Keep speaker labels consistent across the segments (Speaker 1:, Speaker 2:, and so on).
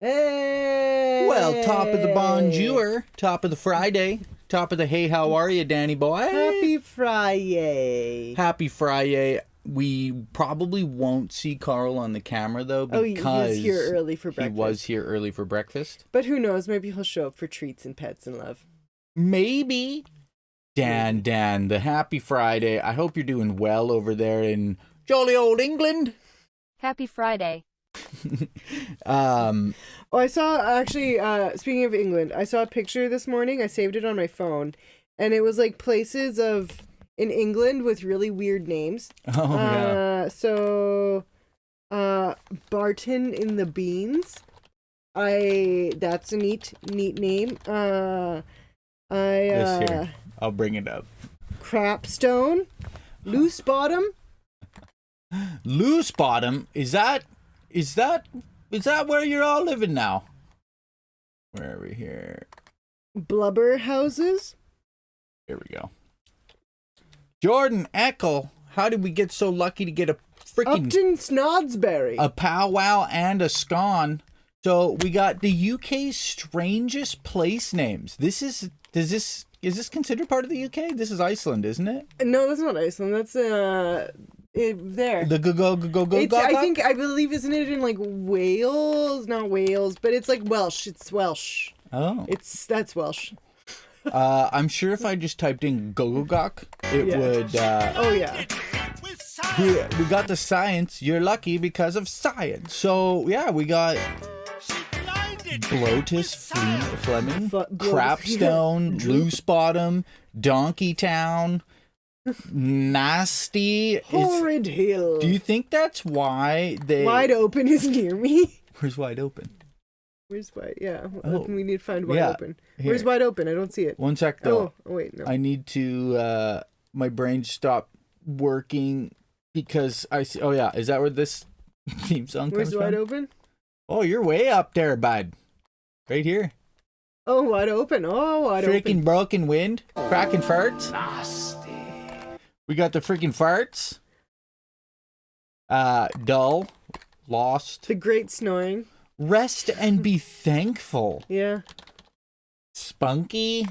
Speaker 1: Hey!
Speaker 2: Well, top of the bonjour, top of the Friday, top of the hey, how are you, Danny boy?
Speaker 1: Happy Friday.
Speaker 2: Happy Friday. We probably won't see Carl on the camera, though, because
Speaker 1: he was here early for breakfast.
Speaker 2: He was here early for breakfast.
Speaker 1: But who knows? Maybe he'll show up for treats and pets and love.
Speaker 2: Maybe. Dan, the happy Friday. I hope you're doing well over there in jolly old England.
Speaker 3: Happy Friday.
Speaker 1: I saw, actually, speaking of England, I saw a picture this morning. I saved it on my phone. And it was like places in England with really weird names.
Speaker 2: Oh, yeah.
Speaker 1: So, Barton in the Beans. That's a neat name.
Speaker 2: This here. I'll bring it up.
Speaker 1: Crapstone. Loose Bottom.
Speaker 2: Loose Bottom? Is that where you're all living now? Where are we here?
Speaker 1: Blubber Houses.
Speaker 2: Here we go. Jordan Eckel, how did we get so lucky to get a freaking
Speaker 1: Upton Snodsbury,
Speaker 2: a powwow and a scone? So we got the UK's strangest place names. Is this considered part of the UK? This is Iceland, isn't it?
Speaker 1: No, that's not Iceland. That's there.
Speaker 2: The go.
Speaker 1: I believe, isn't it in like Wales? Not Wales, but it's like Welsh. It's Welsh.
Speaker 2: Oh,
Speaker 1: that's Welsh.
Speaker 2: I'm sure if I just typed in Gogogok, it would.
Speaker 1: Oh yeah.
Speaker 2: We got the science. You're lucky because of science. So yeah, we got Blotus Fleming, Crapstone, Loose Bottom, Donkey Town, Nasty,
Speaker 1: Horrid Hill.
Speaker 2: Do you think that's why they
Speaker 1: Wide Open is near me?
Speaker 2: Where's Wide Open?
Speaker 1: Where's Wide? Yeah,
Speaker 2: Oh.
Speaker 1: we need to find Wide Open.
Speaker 2: Here.
Speaker 1: Where's Wide Open? I don't see it.
Speaker 2: One sec though.
Speaker 1: Oh wait, no.
Speaker 2: I need to. My brain stopped working because I see. Oh yeah, is that where this theme song
Speaker 1: Where's
Speaker 2: comes
Speaker 1: Wide
Speaker 2: from?
Speaker 1: Open?
Speaker 2: Oh, you're way up there, bud. Right here.
Speaker 1: Oh, Wide Open. Oh, Wide Open.
Speaker 2: Freaking broken wind, cracking farts. Nasty. We got the freaking farts. Dull, lost.
Speaker 1: The Great Snoring.
Speaker 2: Rest and be thankful.
Speaker 1: Yeah.
Speaker 2: Spunky.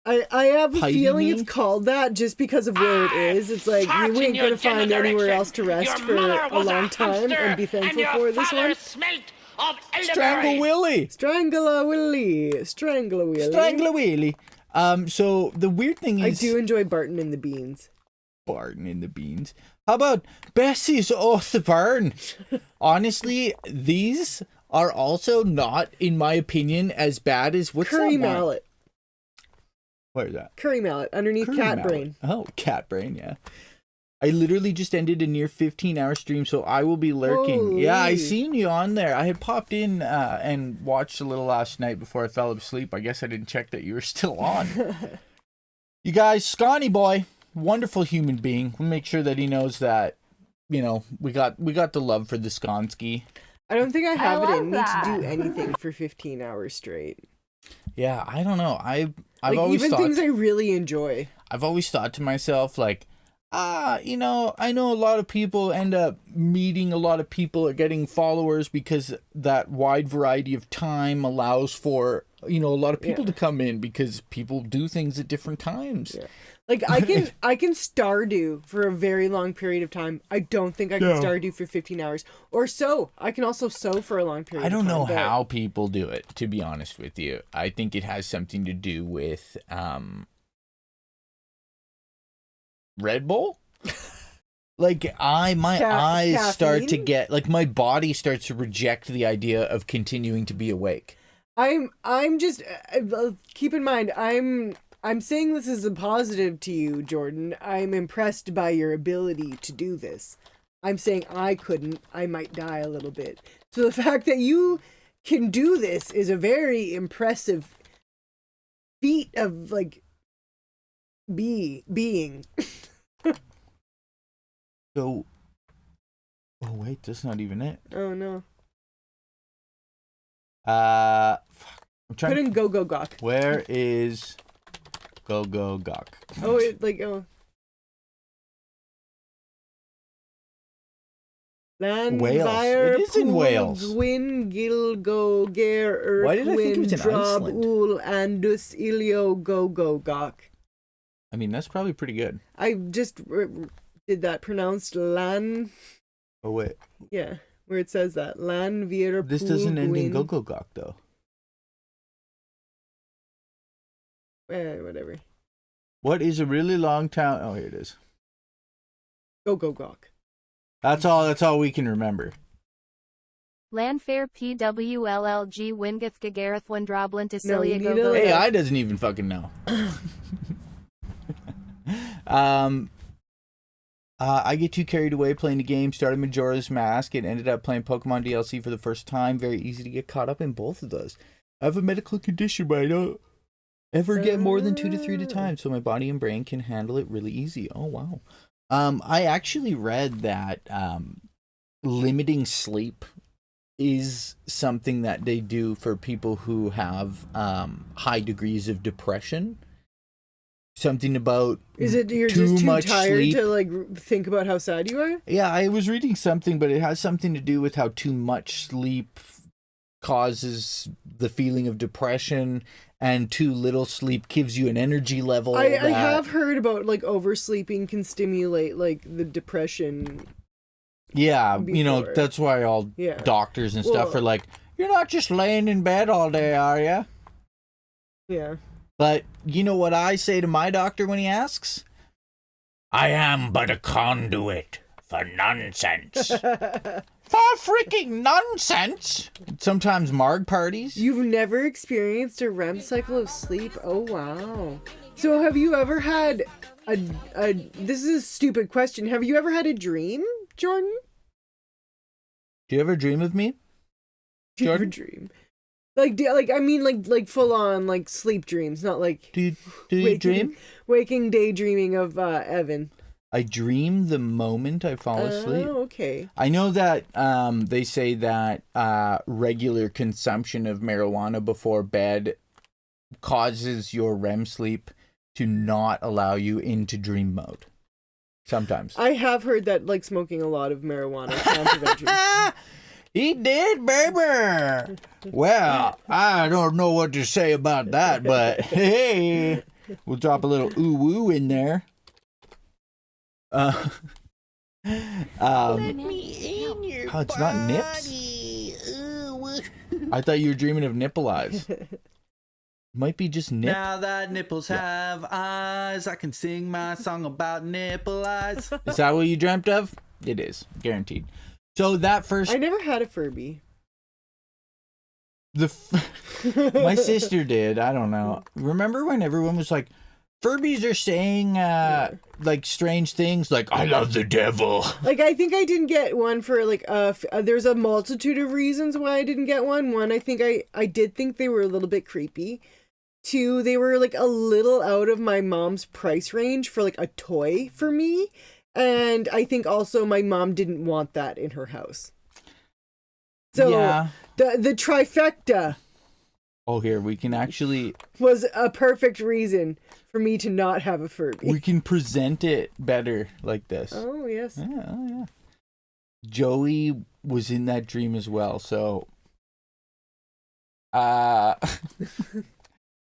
Speaker 1: I have a feeling
Speaker 2: me?
Speaker 1: it's called that just because of where it is. It's like you ain't gonna find anywhere else to rest for a long time and be thankful for this one.
Speaker 2: Strangle Willy.
Speaker 1: Strangle-a-Willy.
Speaker 2: So the weird thing is,
Speaker 1: I do enjoy Barton in the Beans.
Speaker 2: Barton in the Beans. How about Bessie's off the barn? Honestly, these are also not, in my opinion, as bad as what's
Speaker 1: Curry
Speaker 2: that one?
Speaker 1: Mallet.
Speaker 2: Where is that?
Speaker 1: Curry Mallet underneath
Speaker 2: Curry
Speaker 1: Cat
Speaker 2: Mallet.
Speaker 1: Brain.
Speaker 2: Oh, Cat Brain, yeah. I literally just ended a near 15-hour stream, so I will be lurking.
Speaker 1: Holy.
Speaker 2: Yeah, I seen you on there. I had popped in and watched a little last night before I fell asleep. I guess I didn't check that you were still on. You guys, Scotty boy, wonderful human being. We'll make sure that he knows that, we got the love for the Skonski.
Speaker 1: I don't think I have it in me to do anything for 15 hours straight.
Speaker 2: Yeah, I don't know. I've
Speaker 1: like,
Speaker 2: always
Speaker 1: even
Speaker 2: thought
Speaker 1: things I really enjoy.
Speaker 2: I've always thought to myself, like, I know a lot of people end up meeting a lot of people or getting followers because that wide variety of time allows for, a lot of people to come in because people do things at different times. Yeah.
Speaker 1: Like I can Stardew for a very long period of time. I don't think I can Stardew for 15 hours or so. I can also sew for a long period of time.
Speaker 2: I don't know how people do it, to be honest with you. I think it has something to do with Red Bull. Like my eyes
Speaker 1: caffeine?
Speaker 2: start to get, like, my body starts to reject the idea of continuing to be awake.
Speaker 1: I'm just keep in mind I'm saying this as a positive to you, Jordan. I'm impressed by your ability to do this. I'm saying I couldn't. I might die a little bit. So the fact that you can do this is a very impressive feat of, like, being.
Speaker 2: So, oh wait, that's not even it.
Speaker 1: Oh no.
Speaker 2: I'm trying.
Speaker 1: Put in go gawk.
Speaker 2: Where is go gawk?
Speaker 1: Oh, it, like, oh. Land
Speaker 2: Wales.
Speaker 1: Vire,
Speaker 2: It is in Wales.
Speaker 1: Gwyn, Gilgo, Ger,
Speaker 2: Why did I think it was in
Speaker 1: Drob,
Speaker 2: Iceland?
Speaker 1: Ul, Andus, Ilio, Go, Gok.
Speaker 2: I mean, that's probably pretty good.
Speaker 1: I just did that pronounced Lan.
Speaker 2: Oh, wait.
Speaker 1: Yeah, where it says that. Lan Vir.
Speaker 2: This doesn't end in Gogogok, though.
Speaker 1: Whatever.
Speaker 2: What is a really long town? Oh, here it is.
Speaker 1: Go, Gok.
Speaker 2: That's all we can remember.
Speaker 3: Landfair PWLLG Wingith Gagareth Wandroblin to
Speaker 1: No, you
Speaker 3: Cilia
Speaker 1: need
Speaker 3: Gogo.
Speaker 1: a-
Speaker 2: AI doesn't even fucking know. I get too carried away playing the game, started Majora's Mask, and ended up playing Pokemon DLC for the first time. Very easy to get caught up in both of those. I have a medical condition, but I don't ever get more than 2 to 3 at a time, so my body and brain can handle it really easy. Oh, wow. I actually read that limiting sleep is something that they do for people who have high degrees of depression. Something about
Speaker 1: Is it you're
Speaker 2: too
Speaker 1: just too
Speaker 2: much
Speaker 1: tired
Speaker 2: sleep.
Speaker 1: to like think about how sad you are?
Speaker 2: Yeah, I was reading something, but it has something to do with how too much sleep causes the feeling of depression, and too little sleep gives you an energy level.
Speaker 1: I have heard about like oversleeping can stimulate like the depression.
Speaker 2: Yeah,
Speaker 1: before.
Speaker 2: that's why all
Speaker 1: Yeah.
Speaker 2: doctors and stuff
Speaker 1: Well-
Speaker 2: are like, you're not just laying in bed all day, are you?
Speaker 1: Yeah.
Speaker 2: But you know what I say to my doctor when he asks? I am but a conduit for nonsense. For freaking nonsense! Sometimes Marg parties.
Speaker 1: You've never experienced a REM cycle of sleep? Oh wow. So have you ever had a this is a stupid question. Have you ever had a dream, Jordan?
Speaker 2: Do you ever dream of me?
Speaker 1: Do you ever
Speaker 2: Jordan?
Speaker 1: dream? I mean like full on like sleep dreams, not like
Speaker 2: Do you dream?
Speaker 1: waking daydreaming of Evan.
Speaker 2: I dream the moment I fall asleep.
Speaker 1: Oh, okay.
Speaker 2: I know that they say that regular consumption of marijuana before bed causes your REM sleep to not allow you into dream mode. Sometimes.
Speaker 1: I have heard that like smoking a lot of marijuana can prevent dreams.
Speaker 2: He did, baby. Well, I don't know what to say about that, but hey, we'll drop a little ooh woo in there.
Speaker 4: Let me in your
Speaker 2: Oh, it's not nips?
Speaker 4: body. Ooh.
Speaker 2: I thought you were dreaming of nipple eyes. Might be just nip.
Speaker 5: Now that nipples have eyes, I can sing my song about nipple eyes.
Speaker 2: Is that what you dreamt of? It is, guaranteed. So that first,
Speaker 1: I never had a Furby.
Speaker 2: my sister did. I don't know. Remember when everyone was like, Furbies are saying like strange things, like I love the devil.
Speaker 1: Like, I think I didn't get one for like there's a multitude of reasons why I didn't get one. One, I think I did think they were a little bit creepy. Two, they were like a little out of my mom's price range for like a toy for me. And I think also my mom didn't want that in her house. So
Speaker 2: Yeah.
Speaker 1: the trifecta
Speaker 2: Oh, here we can actually
Speaker 1: was a perfect reason for me to not have a Furby.
Speaker 2: we can present it better like this.
Speaker 1: Oh, yes.
Speaker 2: Yeah, oh yeah. Joey was in that dream as well, so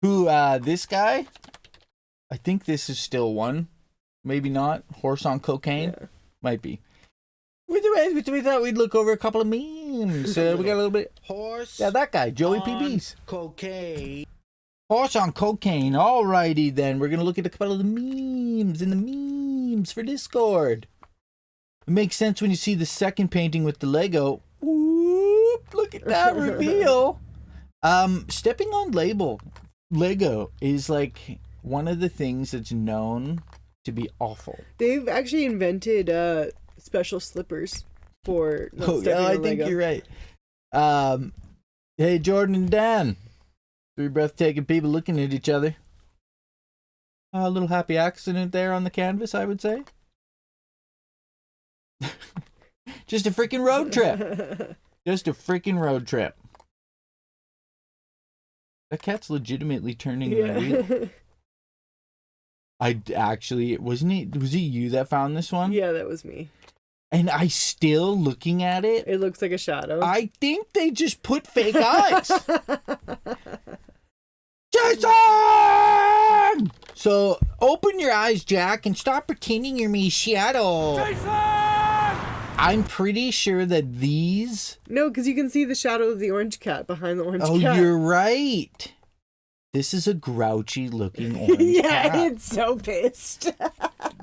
Speaker 2: this guy? I think this is still one. Maybe not. Horse on cocaine?
Speaker 1: Yeah.
Speaker 2: Might be. We thought we'd look over a couple of memes. We got a little bit.
Speaker 5: Horse.
Speaker 2: Yeah, that guy, Joey
Speaker 5: on
Speaker 2: PBs.
Speaker 5: Cocaine.
Speaker 2: Horse on cocaine. Alrighty then. We're gonna look at a couple of the memes and the memes for Discord. It makes sense when you see the second painting with the Lego. Whoop! Look at that reveal. Stepping on Lego is like one of the things that's known to be awful.
Speaker 1: They've actually invented special slippers for not
Speaker 2: Oh,
Speaker 1: stepping
Speaker 2: yeah, I
Speaker 1: on
Speaker 2: think
Speaker 1: Lego.
Speaker 2: you're right. Hey, Jordan and Dan. Three breathtaking people looking at each other. A little happy accident there on the canvas, I would say. Just a freaking road trip. Just a freaking road trip. That cat's legitimately turning the wheel.
Speaker 1: Yeah.
Speaker 2: I actually, was it you that found this one?
Speaker 1: Yeah, that was me.
Speaker 2: And I still looking at it.
Speaker 1: It looks like a shadow.
Speaker 2: I think they just put fake eyes. Jason! So open your eyes, Jack, and stop pretending you're me shadow. Jason! I'm pretty sure that these...
Speaker 1: No, because you can see the shadow of the orange cat behind the orange cat.
Speaker 2: Oh, you're right. This is a grouchy looking orange
Speaker 1: yeah,
Speaker 2: cat.
Speaker 1: it's so pissed.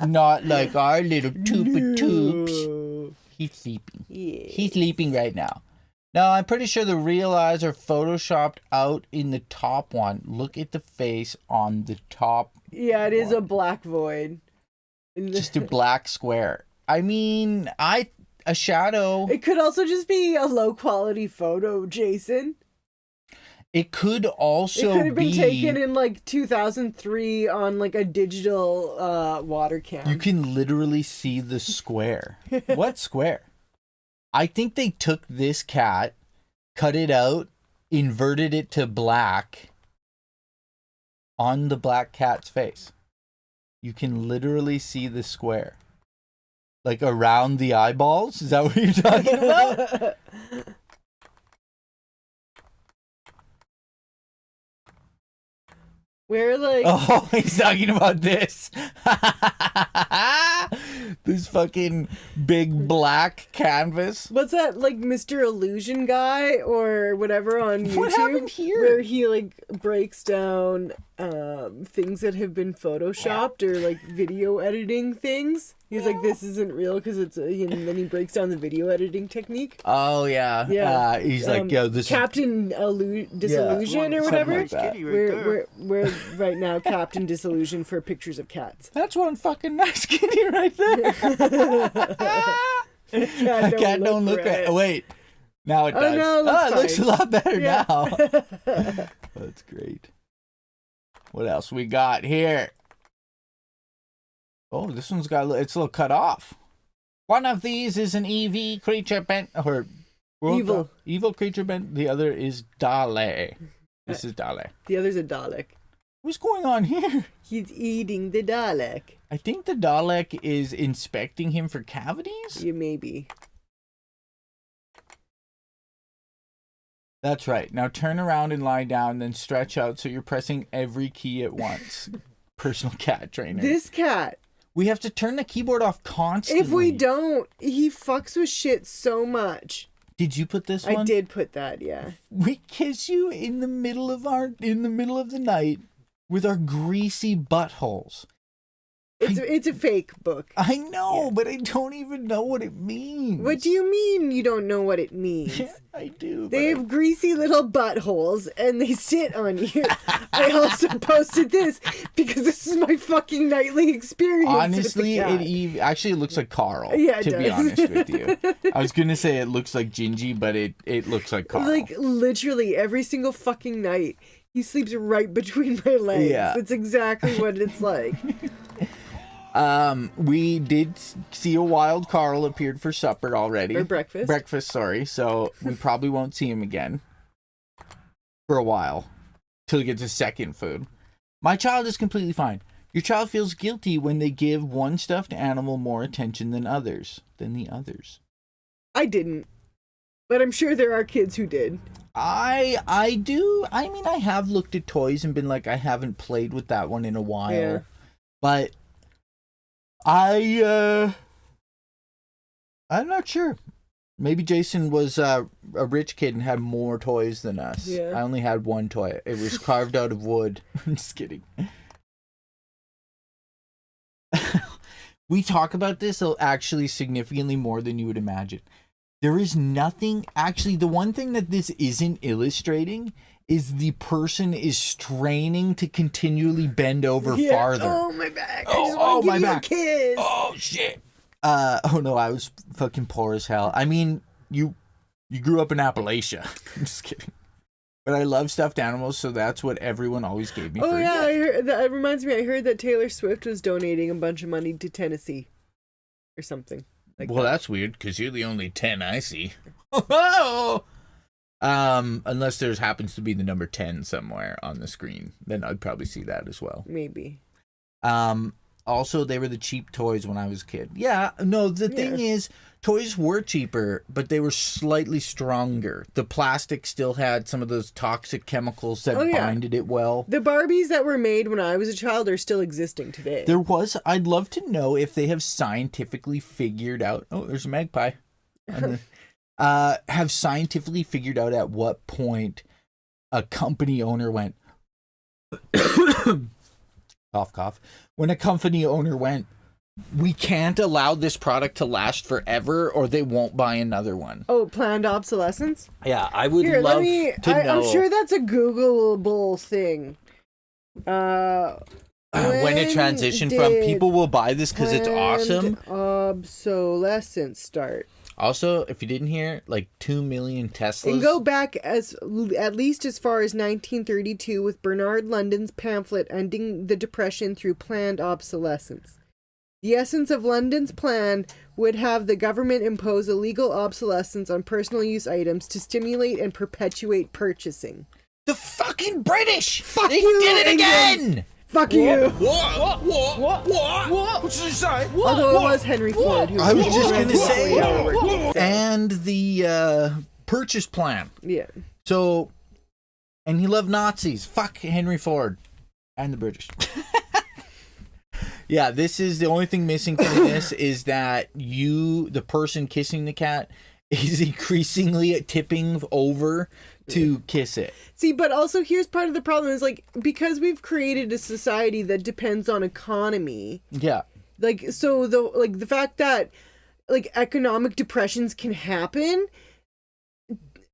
Speaker 2: Not like our little Toopa Toops.
Speaker 1: No.
Speaker 2: He's sleeping.
Speaker 1: Yeah.
Speaker 2: He's sleeping right now. Now, I'm pretty sure the real eyes are photoshopped out in the top one. Look at the face on the top.
Speaker 1: Yeah, it is a black void.
Speaker 2: Just a black square. I mean, a shadow.
Speaker 1: It could also just be a low quality photo, Jason.
Speaker 2: It could also
Speaker 1: It could have been taken in like 2003 on like a digital water cam.
Speaker 2: You can literally see the square. What square? I think they took this cat, cut it out, inverted it to black on the black cat's face. You can literally see the square. Like around the eyeballs? Is that what you're talking about?
Speaker 1: We're like...
Speaker 2: Oh, he's talking about this. This fucking big black canvas.
Speaker 1: What's that, like Mr. Illusion guy or whatever on YouTube?
Speaker 2: What happened here?
Speaker 1: Where he like breaks down things that have been photoshopped or like video editing things. He's like, this isn't real because it's and then he breaks down the video editing technique.
Speaker 2: Oh yeah,
Speaker 1: Yeah.
Speaker 2: He's like, yo, this
Speaker 1: Captain Disillusion or
Speaker 2: something
Speaker 1: whatever.
Speaker 2: like that.
Speaker 1: We're right now Captain Disillusion for pictures of cats.
Speaker 2: That's one fucking nice kitty right there. Cat don't look right. Wait, now it does.
Speaker 1: Oh, no,
Speaker 2: it looks a lot better
Speaker 1: Yeah.
Speaker 2: now. That's great. What else we got here? Oh, this one's got it's a little cut off. One of these is an EV creature bent or evil creature bent. The other is Dale. This is Dale.
Speaker 1: The other's a Dalek.
Speaker 2: What's going on here?
Speaker 1: He's eating the Dalek.
Speaker 2: I think the Dalek is inspecting him for cavities.
Speaker 1: You maybe.
Speaker 2: That's right. Now turn around and lie down, then stretch out so you're pressing every key at once. Personal cat trainer.
Speaker 1: This cat.
Speaker 2: We have to turn the keyboard off constantly.
Speaker 1: If we don't, he fucks with shit so much.
Speaker 2: Did you put this one?
Speaker 1: I did put that, yeah.
Speaker 2: We kiss you in the middle of the night with our greasy buttholes.
Speaker 1: It's a fake book.
Speaker 2: I know, but I don't even know what it means.
Speaker 1: What do you mean you don't know what it means?
Speaker 2: Yeah, I do.
Speaker 1: They have greasy little buttholes and they sit on you. I also posted this because this is my fucking nightly experience.
Speaker 2: Honestly,
Speaker 1: with the cat.
Speaker 2: Actually it looks like Carl.
Speaker 1: Yeah, it
Speaker 2: to be
Speaker 1: does.
Speaker 2: honest with you. I was gonna say it looks like Jinjee, but it looks like Carl.
Speaker 1: Like literally every single fucking night. He sleeps right between my legs.
Speaker 2: Yeah.
Speaker 1: That's exactly what it's like.
Speaker 2: We did see a wild Carl appeared for supper already.
Speaker 1: Or breakfast.
Speaker 2: Breakfast, sorry. So we probably won't see him again for a while till he gets his second food. My child is completely fine. Your child feels guilty when they give one stuffed animal more attention than the others.
Speaker 1: I didn't. But I'm sure there are kids who did.
Speaker 2: I do. I mean, I have looked at toys and been like, I haven't played with that one in a while.
Speaker 1: Yeah.
Speaker 2: But I'm not sure. Maybe Jason was a rich kid and had more toys than us.
Speaker 1: Yeah.
Speaker 2: I only had one toy. It was carved out of wood. I'm just kidding. We talk about this actually significantly more than you would imagine. There is nothing, actually, the one thing that this isn't illustrating is the person is straining to continually bend over farther.
Speaker 1: Oh, my back. I
Speaker 2: Oh,
Speaker 1: just want to
Speaker 2: my
Speaker 1: give you
Speaker 2: back.
Speaker 1: a kiss.
Speaker 2: Oh, shit. Oh, no, I was fucking poor as hell. I mean, you grew up in Appalachia. I'm just kidding. But I love stuffed animals, so that's what everyone always gave me for a
Speaker 1: Yeah,
Speaker 2: gift.
Speaker 1: I heard that reminds me. I heard that Taylor Swift was donating a bunch of money to Tennessee or something. Like
Speaker 2: Well,
Speaker 1: that.
Speaker 2: that's weird, because you're the only 10 I see. Unless there happens to be the number 10 somewhere on the screen, then I'd probably see that as well.
Speaker 1: Maybe.
Speaker 2: Also, they were the cheap toys when I was a kid. Yeah, no, the thing is, toys were cheaper, but they were slightly stronger. The plastic still had some of those toxic chemicals that binded it well.
Speaker 1: The Barbies that were made when I was a child are still existing today.
Speaker 2: I'd love to know if they have scientifically figured out. Oh, there's a magpie. Have scientifically figured out at what point a company owner went. Cough, cough. When a company owner went, we can't allow this product to last forever or they won't buy another one.
Speaker 1: Oh, planned obsolescence?
Speaker 2: Yeah, I would love to know.
Speaker 1: I'm sure that's a Googleable thing.
Speaker 2: When it transitioned from people will buy this because it's awesome.
Speaker 1: Obsolescence start.
Speaker 2: Also, if you didn't hear, like 2 million Teslas.
Speaker 1: And go back at least as far as 1932 with Bernard London's pamphlet Ending the Depression Through Planned Obsolescence. The essence of London's plan would have the government impose illegal obsolescence on personal use items to stimulate and perpetuate purchasing.
Speaker 2: The fucking British!
Speaker 1: Fuck
Speaker 2: they
Speaker 1: you,
Speaker 2: did it
Speaker 1: England!
Speaker 2: again!
Speaker 1: Fuck you!
Speaker 2: What? What did you say?
Speaker 1: Although it was Henry Ford who
Speaker 2: I was just going to say.
Speaker 1: So.
Speaker 2: And the purchase plan.
Speaker 1: Yeah.
Speaker 2: So, and he loved Nazis. Fuck Henry Ford. And the British. Yeah, this is the only thing missing from this is that the person kissing the cat, is increasingly tipping over to kiss it.
Speaker 1: See, but also here's part of the problem is like because we've created a society that depends on economy.
Speaker 2: Yeah.
Speaker 1: Like so the fact that like economic depressions can happen,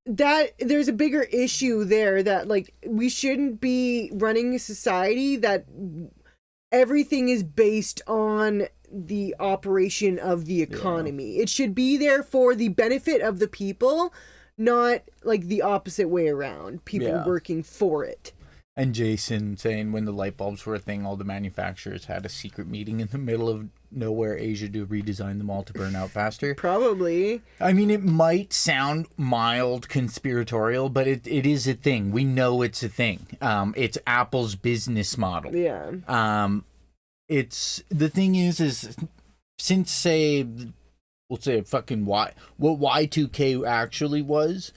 Speaker 1: that there's a bigger issue there that like we shouldn't be running a society that everything is based on the operation of the economy. It should be there for the benefit of the people, not like the opposite way around. People working for it.
Speaker 2: And Jason saying when the light bulbs were a thing, all the manufacturers had a secret meeting in the middle of nowhere, Asia, to redesign them all to burn out faster.
Speaker 1: Probably.
Speaker 2: I mean, it might sound mild conspiratorial, but it is a thing. We know it's a thing. It's Apple's business model.
Speaker 1: Yeah.
Speaker 2: It's the thing is since say we'll say fucking what Y2K actually was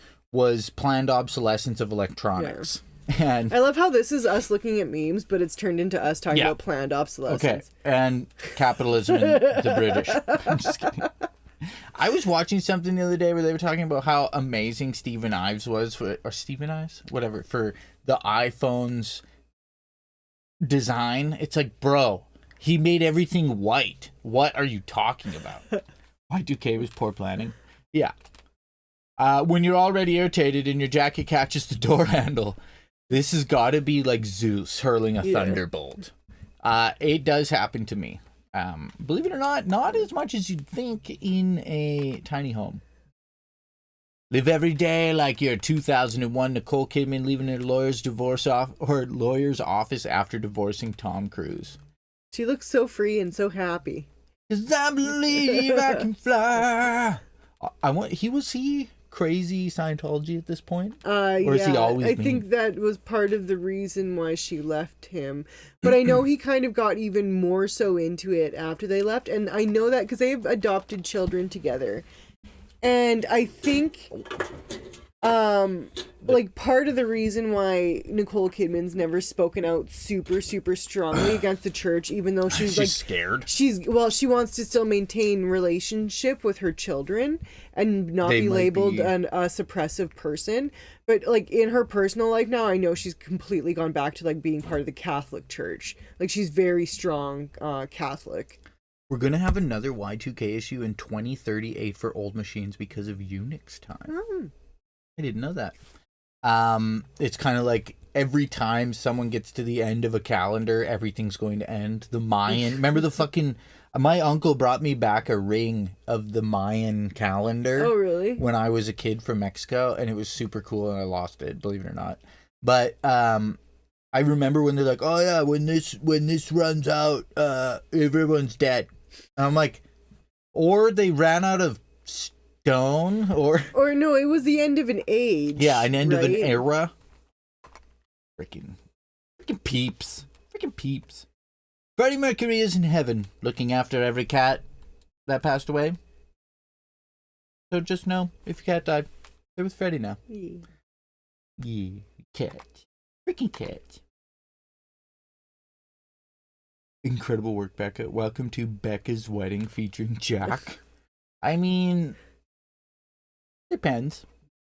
Speaker 2: planned obsolescence of electronics. Yeah. And
Speaker 1: I love how this is us looking at memes, but it's turned into us talking about planned obsolescence.
Speaker 2: Okay, and capitalism and the British. I'm just kidding. I was watching something the other day where they were talking about how amazing Stephen Ives was for the iPhone's design. It's like, bro, he made everything white. What are you talking about? Y2K was poor planning. Yeah. When you're already irritated and your jacket catches the door handle, this has got to be like Zeus hurling a thunderbolt. It does happen to me. Believe it or not as much as you'd think in a tiny home. Live every day like you're 2001 Nicole Kidman leaving her lawyer's office after divorcing Tom Cruise.
Speaker 1: She looks so free and so happy.
Speaker 2: 'Cause I believe I can fly. Was he crazy Scientology at this point? Or has he always been?
Speaker 1: I think that was part of the reason why she left him. But I know he kind of got even more so into it after they left. And I know that because they've adopted children together. And I think, like, part of the reason why Nicole Kidman's never spoken out super, super strongly against the church, even though she's like
Speaker 2: scared.
Speaker 1: She wants to still maintain relationship with her children and not be labeled a suppressive person. But like in her personal life now, I know she's completely gone back to like being part of the Catholic Church. Like she's very strong Catholic.
Speaker 2: We're going to have another Y2K issue in 2038 for old machines because of Unix time. I didn't know that. It's kind of like every time someone gets to the end of a calendar, everything's going to end. The Mayan. Remember the fucking... My uncle brought me back a ring of the Mayan calendar.
Speaker 1: Oh, really?
Speaker 2: When I was a kid from Mexico, and it was super cool, and I lost it, believe it or not. But I remember when they're like, oh yeah, when this runs out, everyone's dead. And I'm like, or they ran out of stone, or
Speaker 1: no, it was the end of an age.
Speaker 2: Yeah, an end of an era. Freaking peeps. Freddie Mercury is in heaven looking after every cat that passed away. So just know, if your cat died, they're with Freddie now. Yeah, cat. Freaking cat. Incredible work, Becca. Welcome to Becca's Wedding featuring Jack. I mean, depends.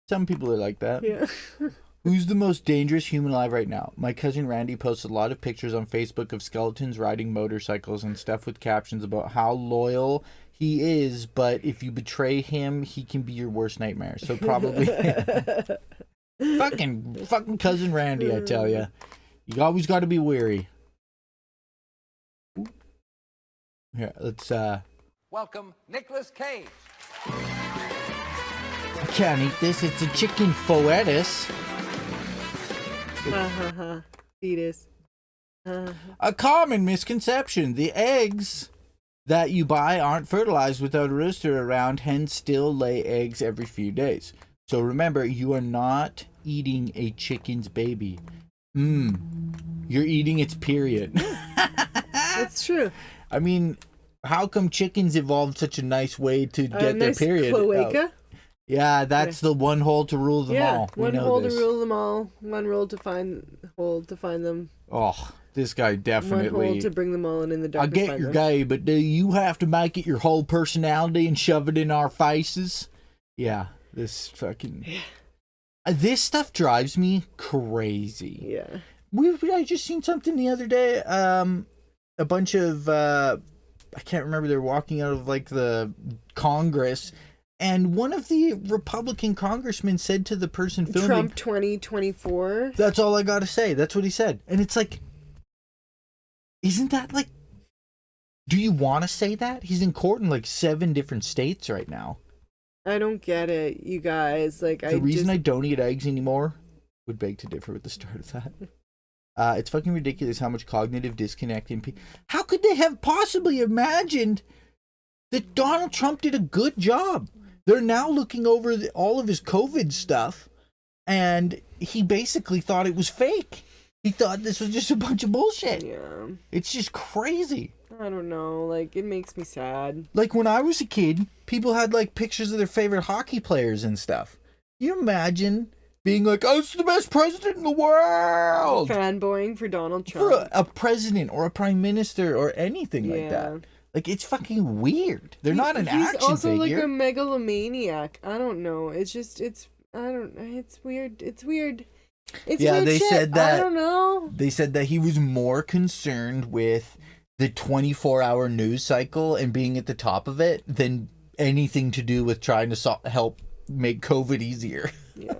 Speaker 2: Some people are like that.
Speaker 1: Yeah.
Speaker 2: Who's the most dangerous human alive right now? My cousin Randy posts a lot of pictures on Facebook of skeletons riding motorcycles and stuff with captions about how loyal he is, but if you betray him, he can be your worst nightmare. So probably fucking cousin Randy, I tell you. You always got to be wary. Here, let's
Speaker 6: Welcome, Nicolas Cage.
Speaker 2: I can't eat this. It's a chicken foetus.
Speaker 1: Fetus.
Speaker 2: A common misconception. The eggs that you buy aren't fertilized without a rooster around. Hens still lay eggs every few days. So remember, you are not eating a chicken's baby. You're eating its period.
Speaker 1: That's true.
Speaker 2: I mean, how come chickens evolved such a nice way to get their
Speaker 1: nice
Speaker 2: period?
Speaker 1: cloaca.
Speaker 2: Out? Yeah, that's the one hole to rule them all.
Speaker 1: One hole to rule them all. One hole to find them.
Speaker 2: Oh, this guy definitely.
Speaker 1: One hole to bring them all in the dark.
Speaker 2: I get your guy, but do you have to make it your whole personality and shove it in our faces? Yeah, this fucking... This stuff drives me crazy.
Speaker 1: Yeah.
Speaker 2: I just seen something the other day. A bunch of... I can't remember. They're walking out of like the Congress... And one of the Republican congressmen said to the person filming...
Speaker 1: Trump 2024.
Speaker 2: That's all I gotta say. That's what he said. And it's like... Isn't that like... Do you want to say that? He's in court in like 7 different states right now.
Speaker 1: I don't get it, you guys. Like,
Speaker 2: The reason I don't eat eggs anymore would beg to differ with the start of that. It's fucking ridiculous how much cognitive disconnect in people... How could they have possibly imagined that Donald Trump did a good job? They're now looking over all of his COVID stuff, and he basically thought it was fake. He thought this was just a bunch of bullshit.
Speaker 1: Yeah.
Speaker 2: It's just crazy.
Speaker 1: I don't know. Like, it makes me sad.
Speaker 2: Like, when I was a kid, people had, like, pictures of their favorite hockey players and stuff. You imagine being like, oh, it's the best president in the world!
Speaker 1: Fanboying for Donald Trump.
Speaker 2: For a president or a prime minister or anything like that. Like, it's fucking weird. They're not an action figure. He's also
Speaker 1: like a megalomaniac. I don't know. It's just, it's weird. It's weird. It's weird
Speaker 2: they
Speaker 1: shit.
Speaker 2: said that.
Speaker 1: I don't know.
Speaker 2: They said that he was more concerned with the 24-hour news cycle and being at the top of it than anything to do with trying to help make COVID easier.
Speaker 1: Yeah.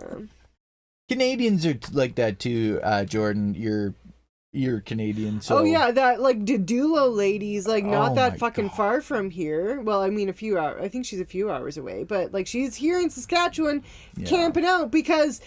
Speaker 2: Canadians are like that too, Jordan. You're Canadian, so...
Speaker 1: Oh, yeah, that, like, Didulo lady's, like, not that fucking
Speaker 2: God.
Speaker 1: far from here. Well, I mean, a few hours. I think she's a few hours away. But, like, she's here in Saskatchewan camping out because...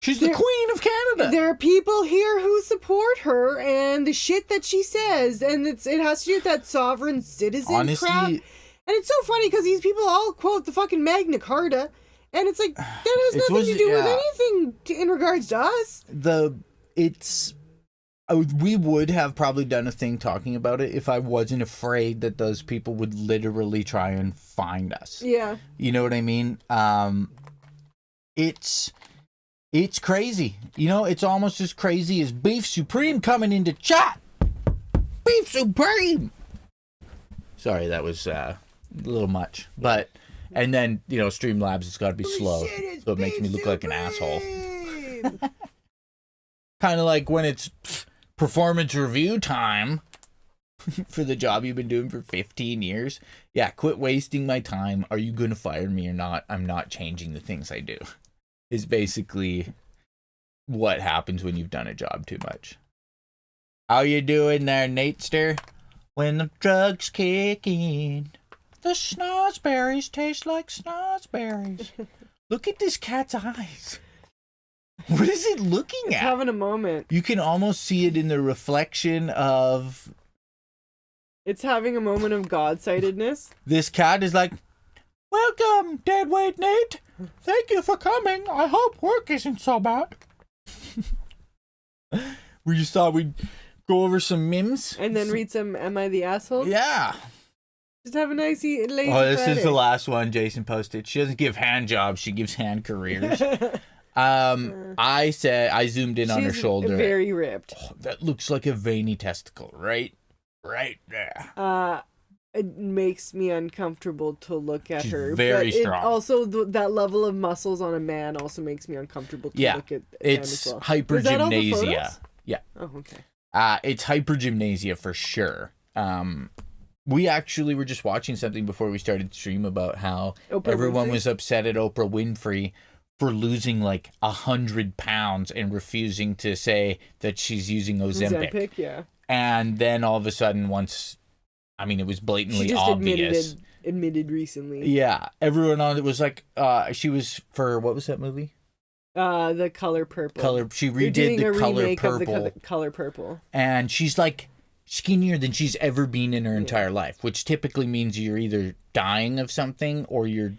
Speaker 2: She's the queen of Canada!
Speaker 1: There are people here who support her and the shit that she says. And it has to do with that sovereign citizen crap. And it's so funny because these people all quote the fucking Magna Carta. And it's like, that has nothing to do with anything in regards to us.
Speaker 2: We would have probably done a thing talking about it if I wasn't afraid that those people would literally try and find us.
Speaker 1: Yeah.
Speaker 2: You know what I mean? It's crazy. You know, it's almost as crazy as Beef Supreme coming into chat. Beef Supreme! Sorry, that was a little much. But, and then, you know, Streamlabs has got to be slow. So it makes me look like an asshole. Kind of like when it's... performance review time for the job you've been doing for 15 years. Yeah, quit wasting my time. Are you going to fire me or not? I'm not changing the things I do. Is basically what happens when you've done a job too much. How you doing there, Natester? When the drugs kick in, the snozberries taste like snozberries. Look at this cat's eyes. What is it looking at?
Speaker 1: It's having a moment.
Speaker 2: You can almost see it in the reflection of...
Speaker 1: It's having a moment of God-sightedness.
Speaker 2: This cat is like, welcome, Deadweight Nate. Thank you for coming. I hope work isn't so bad. We just thought we'd go over some memes.
Speaker 1: And then read some Am I the Asshole?
Speaker 2: Yeah.
Speaker 1: Just have a nice lazy
Speaker 2: Oh, this is
Speaker 1: Friday.
Speaker 2: the last one Jason posted. She doesn't give hand jobs, she gives hand careers. I zoomed in on her
Speaker 1: She's
Speaker 2: shoulder.
Speaker 1: very ripped.
Speaker 2: Oh, that looks like a veiny testicle, right there.
Speaker 1: It makes me uncomfortable to look at
Speaker 2: She's
Speaker 1: her.
Speaker 2: very
Speaker 1: but
Speaker 2: strong.
Speaker 1: Also, that level of muscles on a man also makes me uncomfortable to look at.
Speaker 2: It's
Speaker 1: them as well. Was that all the
Speaker 2: hypergymnasia.
Speaker 1: photos?
Speaker 2: Yeah.
Speaker 1: Oh, okay.
Speaker 2: It's hypergymnasia for sure. We actually were just watching something before we started stream about how
Speaker 1: Oprah
Speaker 2: everyone
Speaker 1: Winfrey?
Speaker 2: was upset at Oprah Winfrey for losing like 100 pounds and refusing to say that she's using Ozempic.
Speaker 1: Yeah.
Speaker 2: And then all of a sudden, it was blatantly
Speaker 1: She just
Speaker 2: obvious.
Speaker 1: admitted recently.
Speaker 2: Yeah, everyone on it was like, she was for, what was that movie?
Speaker 1: The Color Purple.
Speaker 2: She
Speaker 1: They're
Speaker 2: redid
Speaker 1: doing
Speaker 2: the
Speaker 1: a
Speaker 2: Color
Speaker 1: remake of
Speaker 2: Purple.
Speaker 1: the Color Purple.
Speaker 2: And she's like skinnier than she's ever been in her entire life, which typically means you're either dying of something or you're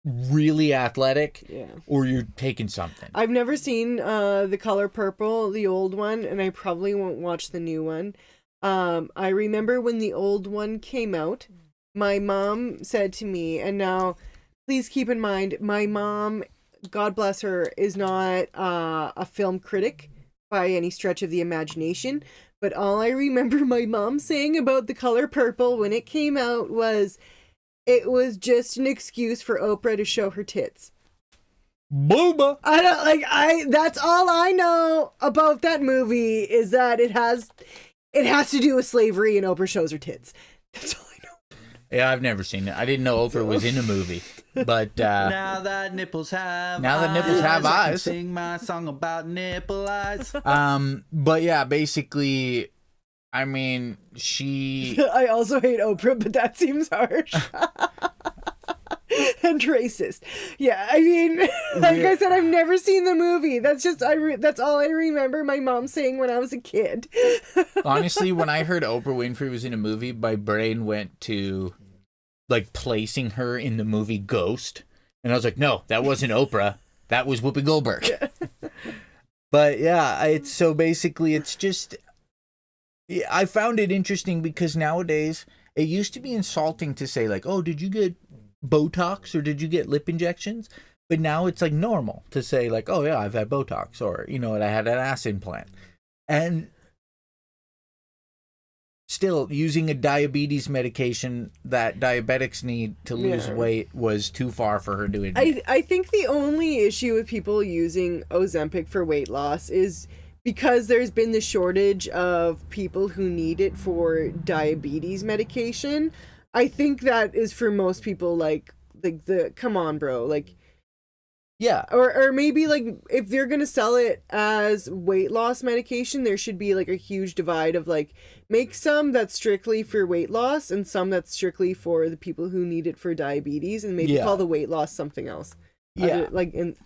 Speaker 2: really athletic or you're taking something.
Speaker 1: I've never seen The Color Purple, the old one, and I probably won't watch the new one. I remember when the old one came out, my mom said to me, and now please keep in mind, my mom, God bless her, is not a film critic by any stretch of the imagination, but all I remember my mom saying about The Color Purple when it came out was it was just an excuse for Oprah to show her tits.
Speaker 2: Booba.
Speaker 1: That's all I know about that movie is that it has to do with slavery and Oprah shows her tits. That's all I know.
Speaker 2: Yeah, I've never seen it. I didn't know Oprah was in a movie. But
Speaker 5: now that nipples have
Speaker 2: eyes,
Speaker 5: I can sing my song about nipple eyes.
Speaker 2: But yeah, basically, I mean, she...
Speaker 1: I also hate Oprah, but that seems harsh. And racist. Yeah, I mean, like I said, I've never seen the movie. That's just that's all I remember my mom saying when I was a kid.
Speaker 2: Honestly, when I heard Oprah Winfrey was in a movie, my brain went to like placing her in the movie Ghost, and I was like, no, that wasn't Oprah. That was Whoopi Goldberg. But yeah, it's just. I found it interesting because nowadays it used to be insulting to say like, oh, did you get Botox or did you get lip injections? But now it's like normal to say like, oh yeah, I've had Botox, or I had an ass implant. And still, using a diabetes medication that diabetics need to lose weight was too far for her to admit.
Speaker 1: I think the only issue with people using Ozempic for weight loss is because there's been the shortage of people who need it for diabetes medication. I think that is for most people like the come on, bro, like.
Speaker 2: Yeah.
Speaker 1: Or maybe like if they're gonna sell it as weight loss medication, there should be like a huge divide of like make some that's strictly for weight loss and some that's strictly for the people who need it for diabetes, and maybe call the weight loss something else.
Speaker 2: Yeah.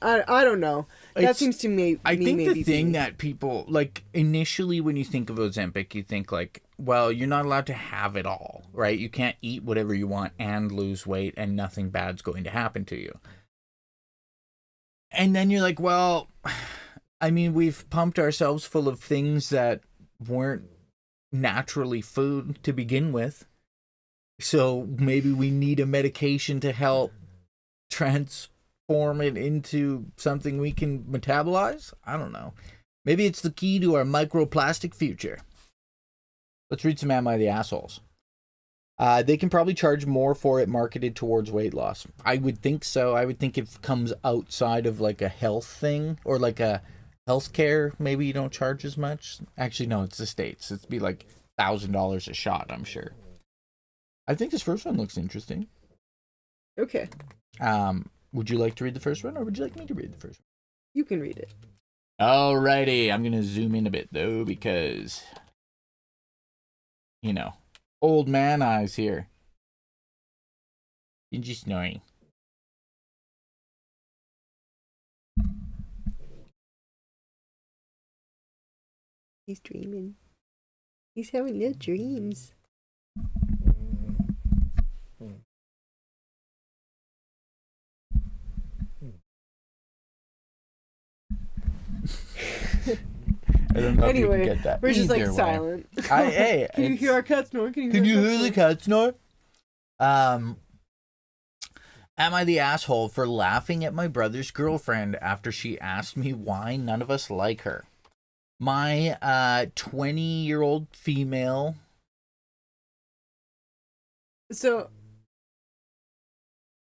Speaker 1: I don't know. That seems to me.
Speaker 2: I think
Speaker 1: maybe
Speaker 2: the thing that people like initially when you think of Ozempic, you think like, well, you're not allowed to have it all, right? You can't eat whatever you want and lose weight, and nothing bad's going to happen to you. And then you're like, well, I mean, we've pumped ourselves full of things that weren't naturally food to begin with. So maybe we need a medication to help transform it into something we can metabolize? I don't know. Maybe it's the key to our microplastic future. Let's read some Am I the Assholes? They can probably charge more for it marketed towards weight loss. I would think so. I would think if it comes outside of like a health thing or like a healthcare, maybe you don't charge as much. Actually, no, it's the States. It'd be like $1,000 a shot, I'm sure. I think this first one looks interesting.
Speaker 1: Okay.
Speaker 2: Would you like to read the first one, or would you like me to read the first one?
Speaker 1: You can read it.
Speaker 2: Alrighty, I'm gonna zoom in a bit though because old man eyes here. Jinjee snoring.
Speaker 1: He's dreaming. He's having little dreams.
Speaker 2: I don't know if you
Speaker 1: Anyway,
Speaker 2: can get that.
Speaker 1: we're just like
Speaker 2: Either way.
Speaker 1: silent.
Speaker 2: Hey,
Speaker 1: Can you hear our cat snore? Can
Speaker 2: Can you
Speaker 1: our
Speaker 2: hear the cat snore? Am I the asshole for laughing at my brother's girlfriend after she asked me why none of us like her? My 20-year-old female.
Speaker 1: So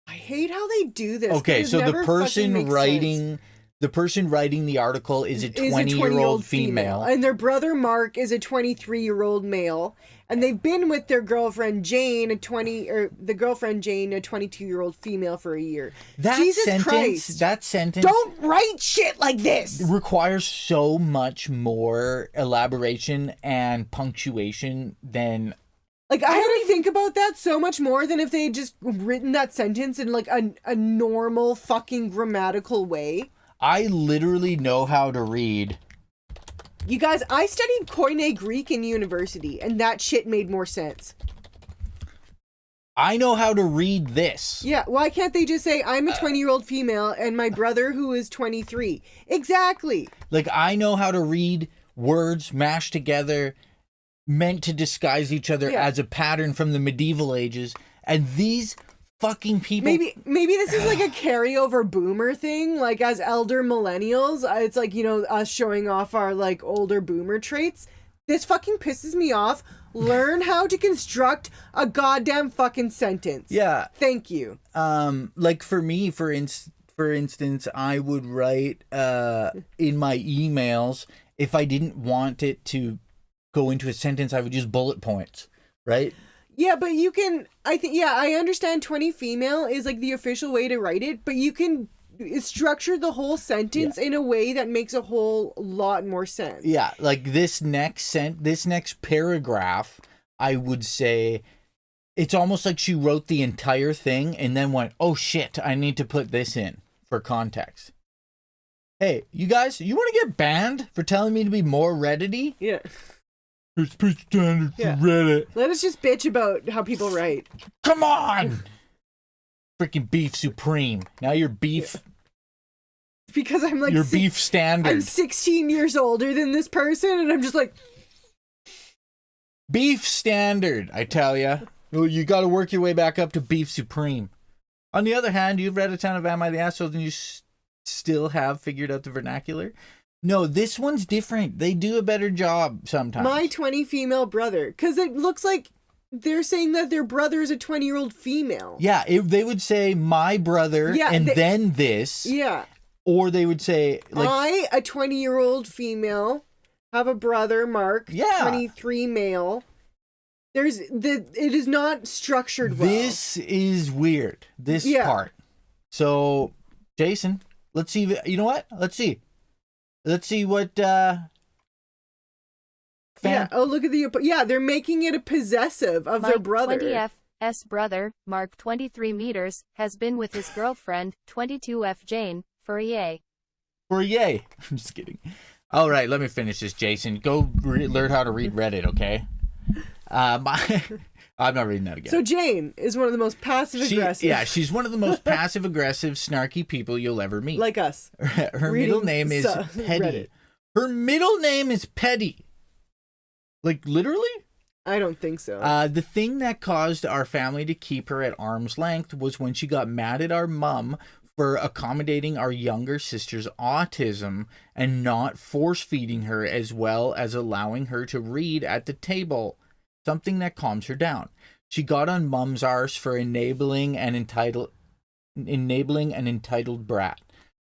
Speaker 1: I hate how they do this.
Speaker 2: Okay,
Speaker 1: 'cause it
Speaker 2: so the
Speaker 1: never fucking
Speaker 2: person
Speaker 1: makes
Speaker 2: writing
Speaker 1: sense.
Speaker 2: the person writing the article is a
Speaker 1: Is
Speaker 2: 20-year-old female.
Speaker 1: and their brother Mark is a 23-year-old male, and they've been with their girlfriend Jane, a 22-year-old female for a year.
Speaker 2: That
Speaker 1: Jesus
Speaker 2: sentence,
Speaker 1: Christ!
Speaker 2: that sentence
Speaker 1: Don't write shit like this.
Speaker 2: requires so much more elaboration and punctuation than
Speaker 1: Like, I had to think about that so much more than if they had just written that sentence in like a normal fucking grammatical way.
Speaker 2: I literally know how to read.
Speaker 1: You guys, I studied Koine Greek in university, and that shit made more sense.
Speaker 2: I know how to read this.
Speaker 1: Yeah, why can't they just say, I'm a 20-year-old female and my brother who is 23? Exactly.
Speaker 2: Like, I know how to read words mashed together, meant to disguise each other
Speaker 1: Yeah.
Speaker 2: as a pattern from the medieval ages. And these fucking people.
Speaker 1: Maybe this is like a carryover boomer thing. Like, as elder millennials, it's like, you know, us showing off our like older boomer traits. This fucking pisses me off. Learn how to construct a goddamn fucking sentence.
Speaker 2: Yeah.
Speaker 1: Thank you.
Speaker 2: Like for me, for instance, I would write in my emails, if I didn't want it to go into a sentence, I would use bullet points, right?
Speaker 1: Yeah, but you can, I understand 20 female is like the official way to write it, but you can structure the whole sentence in a way that makes a whole lot more sense.
Speaker 2: Yeah, like this next paragraph, I would say it's almost like she wrote the entire thing and then went, "Oh shit, I need to put this in for context." Hey, you guys, you want to get banned for telling me to be more Reddity?
Speaker 1: Yeah.
Speaker 2: It's pretty standard
Speaker 1: Yeah.
Speaker 2: for Reddit.
Speaker 1: Let us just bitch about how people write.
Speaker 2: Come on! Freaking beef supreme. Now you're beef.
Speaker 1: Because I'm like,
Speaker 2: You're beef standard.
Speaker 1: I'm 16 years older than this person, and I'm just like,
Speaker 2: Beef standard, I tell ya. Well, you got to work your way back up to beef supreme. On the other hand, you've read a ton of Am I the Asshole and you still have figured out the vernacular? No, this one's different. They do a better job sometimes.
Speaker 1: my 20 female brother. Because it looks like they're saying that their brother is a 20-year-old female.
Speaker 2: Yeah, if they would say my brother then this.
Speaker 1: Yeah.
Speaker 2: Or they would say like
Speaker 1: I, a 20-year-old female, have a brother, Mark,
Speaker 2: Yeah.
Speaker 1: 23 male. It is not structured well.
Speaker 2: this is weird. This
Speaker 1: Yeah.
Speaker 2: part. So, Jason, let's see. You know what? Let's see. Let's see what.
Speaker 1: Yeah. Oh, look at they're making it a possessive of their
Speaker 3: Mike
Speaker 1: brother.
Speaker 3: 20F's brother, Mark 23 meters, has been with his girlfriend, 22F Jane, for a yay.
Speaker 2: For a yay. I'm just kidding. All right, let me finish this, Jason. Go learn how to read Reddit, okay? I'm not reading that again.
Speaker 1: So Jane is one of the most passive aggressive.
Speaker 2: Yeah, she's one of the most passive aggressive, snarky people you'll ever meet.
Speaker 1: Like us.
Speaker 2: Her middle name is Petty.
Speaker 1: Reddit.
Speaker 2: Her middle name is Petty. Like literally?
Speaker 1: I don't think so.
Speaker 2: The thing that caused our family to keep her at arm's length was when she got mad at our mom for accommodating our younger sister's autism and not force feeding her, as well as allowing her to read at the table, something that calms her down. She got on mom's arse for enabling an entitled brat.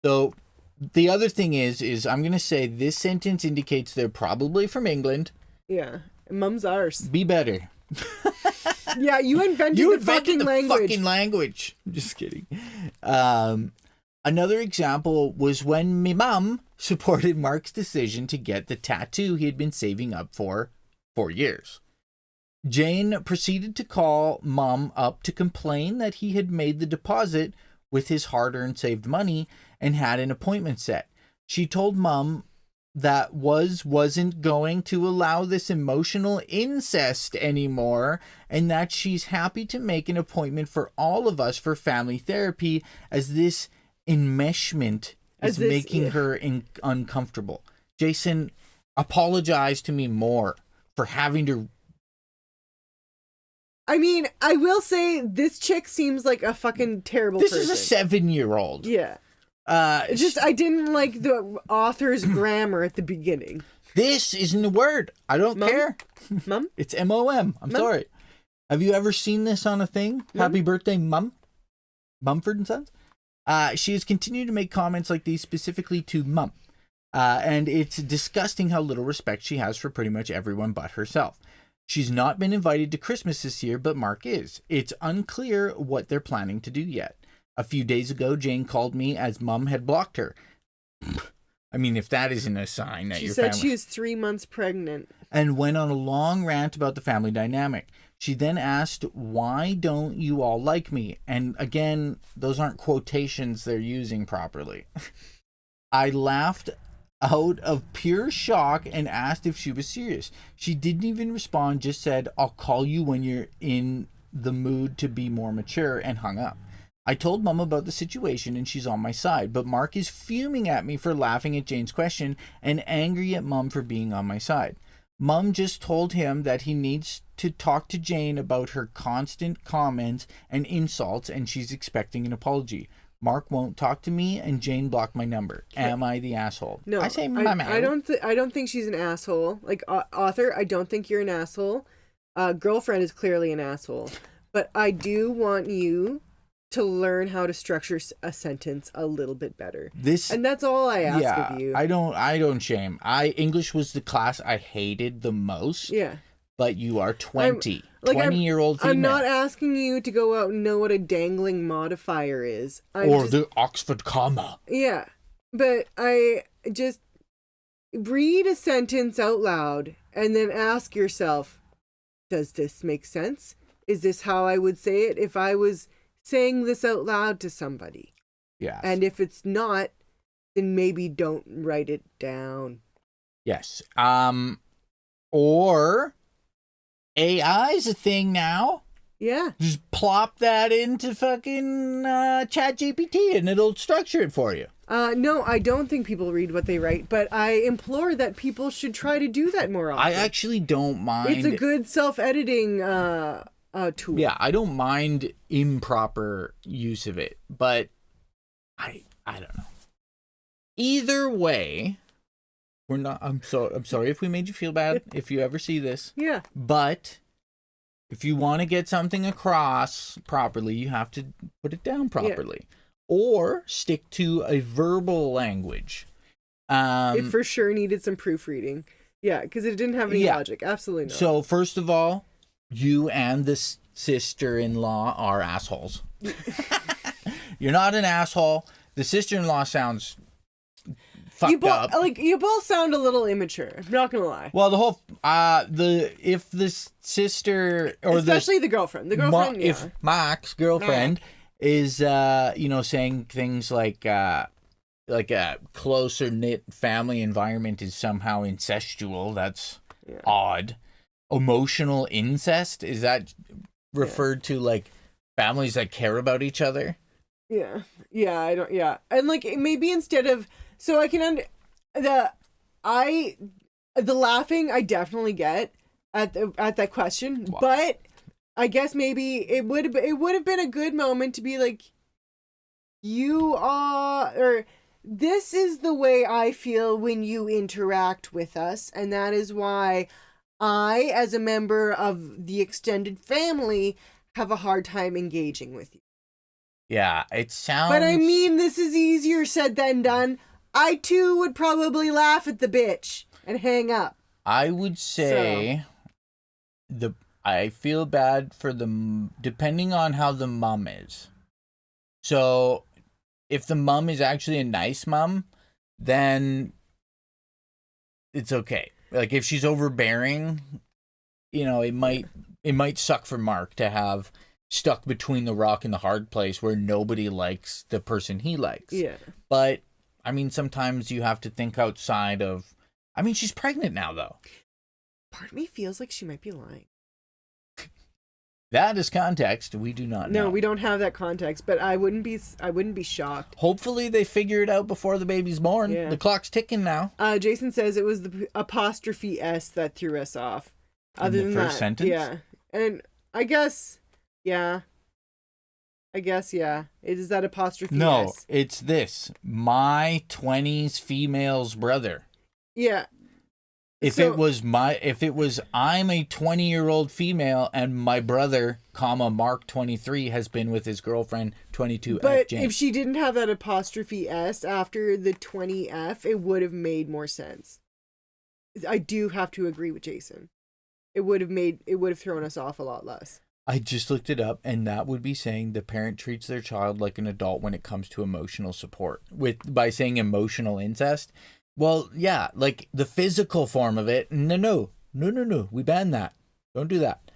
Speaker 2: So the other thing is I'm going to say this sentence indicates they're probably from England.
Speaker 1: Yeah. Mum's arse.
Speaker 2: Be better.
Speaker 1: Yeah, you invented the fucking language.
Speaker 2: I'm just kidding. Another example was when my mum supported Mark's decision to get the tattoo he had been saving up for 4 years. Jane proceeded to call mom up to complain that he had made the deposit with his hard-earned saved money and had an appointment set. She told mom that wasn't going to allow this emotional incest anymore, and that she's happy to make an appointment for all of us for family therapy, as this enmeshment is making her uncomfortable. Jason, apologize to me more for having to.
Speaker 1: I mean, I will say this chick seems like a fucking terrible
Speaker 2: This
Speaker 1: person.
Speaker 2: is a 7-year-old.
Speaker 1: Yeah. I didn't like the author's grammar at the beginning.
Speaker 2: This isn't a word. I don't
Speaker 1: Mum?
Speaker 2: care.
Speaker 1: Mum?
Speaker 2: It's M-O-M. I'm
Speaker 1: Mum?
Speaker 2: sorry. Have you ever seen this on a thing?
Speaker 1: Mum?
Speaker 2: Happy birthday, Mum? Mumford and Sons? She has continued to make comments like these specifically to Mum. And it's disgusting how little respect she has for pretty much everyone but herself. She's not been invited to Christmas this year, but Mark is. It's unclear what they're planning to do yet. A few days ago, Jane called me as Mum had blocked her. I mean, if that isn't a sign that
Speaker 1: She
Speaker 2: your
Speaker 1: said
Speaker 2: family...
Speaker 1: she was 3 months pregnant.
Speaker 2: And went on a long rant about the family dynamic. She then asked, why don't you all like me? And again, those aren't quotations they're using properly. I laughed out of pure shock and asked if she was serious. She didn't even respond, just said, I'll call you when you're in the mood to be more mature, and hung up. I told Mum about the situation and she's on my side, but Mark is fuming at me for laughing at Jane's question and angry at Mum for being on my side. Mum just told him that he needs to talk to Jane about her constant comments and insults, and she's expecting an apology. Mark won't talk to me, and Jane blocked my number. Am I the asshole?
Speaker 1: No,
Speaker 2: I say my man.
Speaker 1: I don't think she's an asshole. Like author, I don't think you're an asshole. Girlfriend is clearly an asshole. But I do want you to learn how to structure a sentence a little bit better. And that's all I ask of you.
Speaker 2: I don't shame. English was the class I hated the most.
Speaker 1: Yeah.
Speaker 2: But you are 20. 20-year-old female.
Speaker 1: I'm not asking you to go out and know what a dangling modifier is.
Speaker 2: The Oxford comma.
Speaker 1: Yeah. But I just read a sentence out loud and then ask yourself, does this make sense? Is this how I would say it if I was saying this out loud to somebody?
Speaker 2: Yes.
Speaker 1: And if it's not, then maybe don't write it down.
Speaker 2: Yes. Or AI's a thing now.
Speaker 1: Yeah.
Speaker 2: Just plop that into fucking ChatGPT and it'll structure it for you.
Speaker 1: No, I don't think people read what they write, but I implore that people should try to do that more often.
Speaker 2: I actually don't mind.
Speaker 1: It's a good self-editing tool.
Speaker 2: Yeah, I don't mind improper use of it, but I don't know. Either way, we're not. I'm sorry if we made you feel bad if you ever see this.
Speaker 1: Yeah.
Speaker 2: But if you want to get something across properly, you have to put it down properly, or stick to a verbal language.
Speaker 1: It for sure needed some proofreading. Yeah, because it didn't have any logic. Absolutely not.
Speaker 2: So first of all, you and this sister-in-law are assholes. You're not an asshole. The sister-in-law sounds fucked up.
Speaker 1: You both sound a little immature. I'm not gonna lie.
Speaker 2: Well, the whole if the sister or
Speaker 1: especially the girlfriend,
Speaker 2: if Mark's girlfriend is saying things like a closer knit family environment is somehow incestual, that's odd. Emotional incest, is that referred to like families that care about each other?
Speaker 1: Yeah, I don't. Yeah, and like maybe instead of I can the laughing I definitely get at that question, wow. But I guess maybe it would have been a good moment to be like, you are, or this is the way I feel when you interact with us, and that is why I, as a member of the extended family, have a hard time engaging with you.
Speaker 2: Yeah, it sounds...
Speaker 1: But I mean, this is easier said than done. I, too, would probably laugh at the bitch and hang up.
Speaker 2: I would say I feel bad for depending on how the mom is. So, if the mom is actually a nice mom, then it's okay. Like, if she's overbearing, it might suck for Mark to have stuck between the rock and the hard place where nobody likes the person he likes.
Speaker 1: Yeah.
Speaker 2: But, I mean, sometimes you have to think outside of... I mean, she's pregnant now, though.
Speaker 1: Part of me feels like she might be lying.
Speaker 2: That is context. We do not know.
Speaker 1: No, we don't have that context, but I wouldn't be shocked.
Speaker 2: Hopefully they figure it out before the baby's born.
Speaker 1: Yeah.
Speaker 2: The clock's ticking now.
Speaker 1: Jason says it was the apostrophe S that threw us off. Other
Speaker 2: In
Speaker 1: than
Speaker 2: the first
Speaker 1: that,
Speaker 2: sentence?
Speaker 1: yeah. And I guess, yeah. It is that apostrophe
Speaker 2: No,
Speaker 1: S.
Speaker 2: it's this. My 20s female's brother.
Speaker 1: Yeah.
Speaker 2: If
Speaker 1: So-
Speaker 2: it was I'm a 20-year-old female and my brother, comma Mark 23 has been with his girlfriend 22
Speaker 1: But
Speaker 2: FJ.
Speaker 1: if she didn't have that apostrophe S after the 20F, it would have made more sense. I do have to agree with Jason. It would have thrown us off a lot less.
Speaker 2: I just looked it up, and that would be saying the parent treats their child like an adult when it comes to emotional support. By saying emotional incest, well, yeah, like the physical form of it. No. We ban that. Don't do that.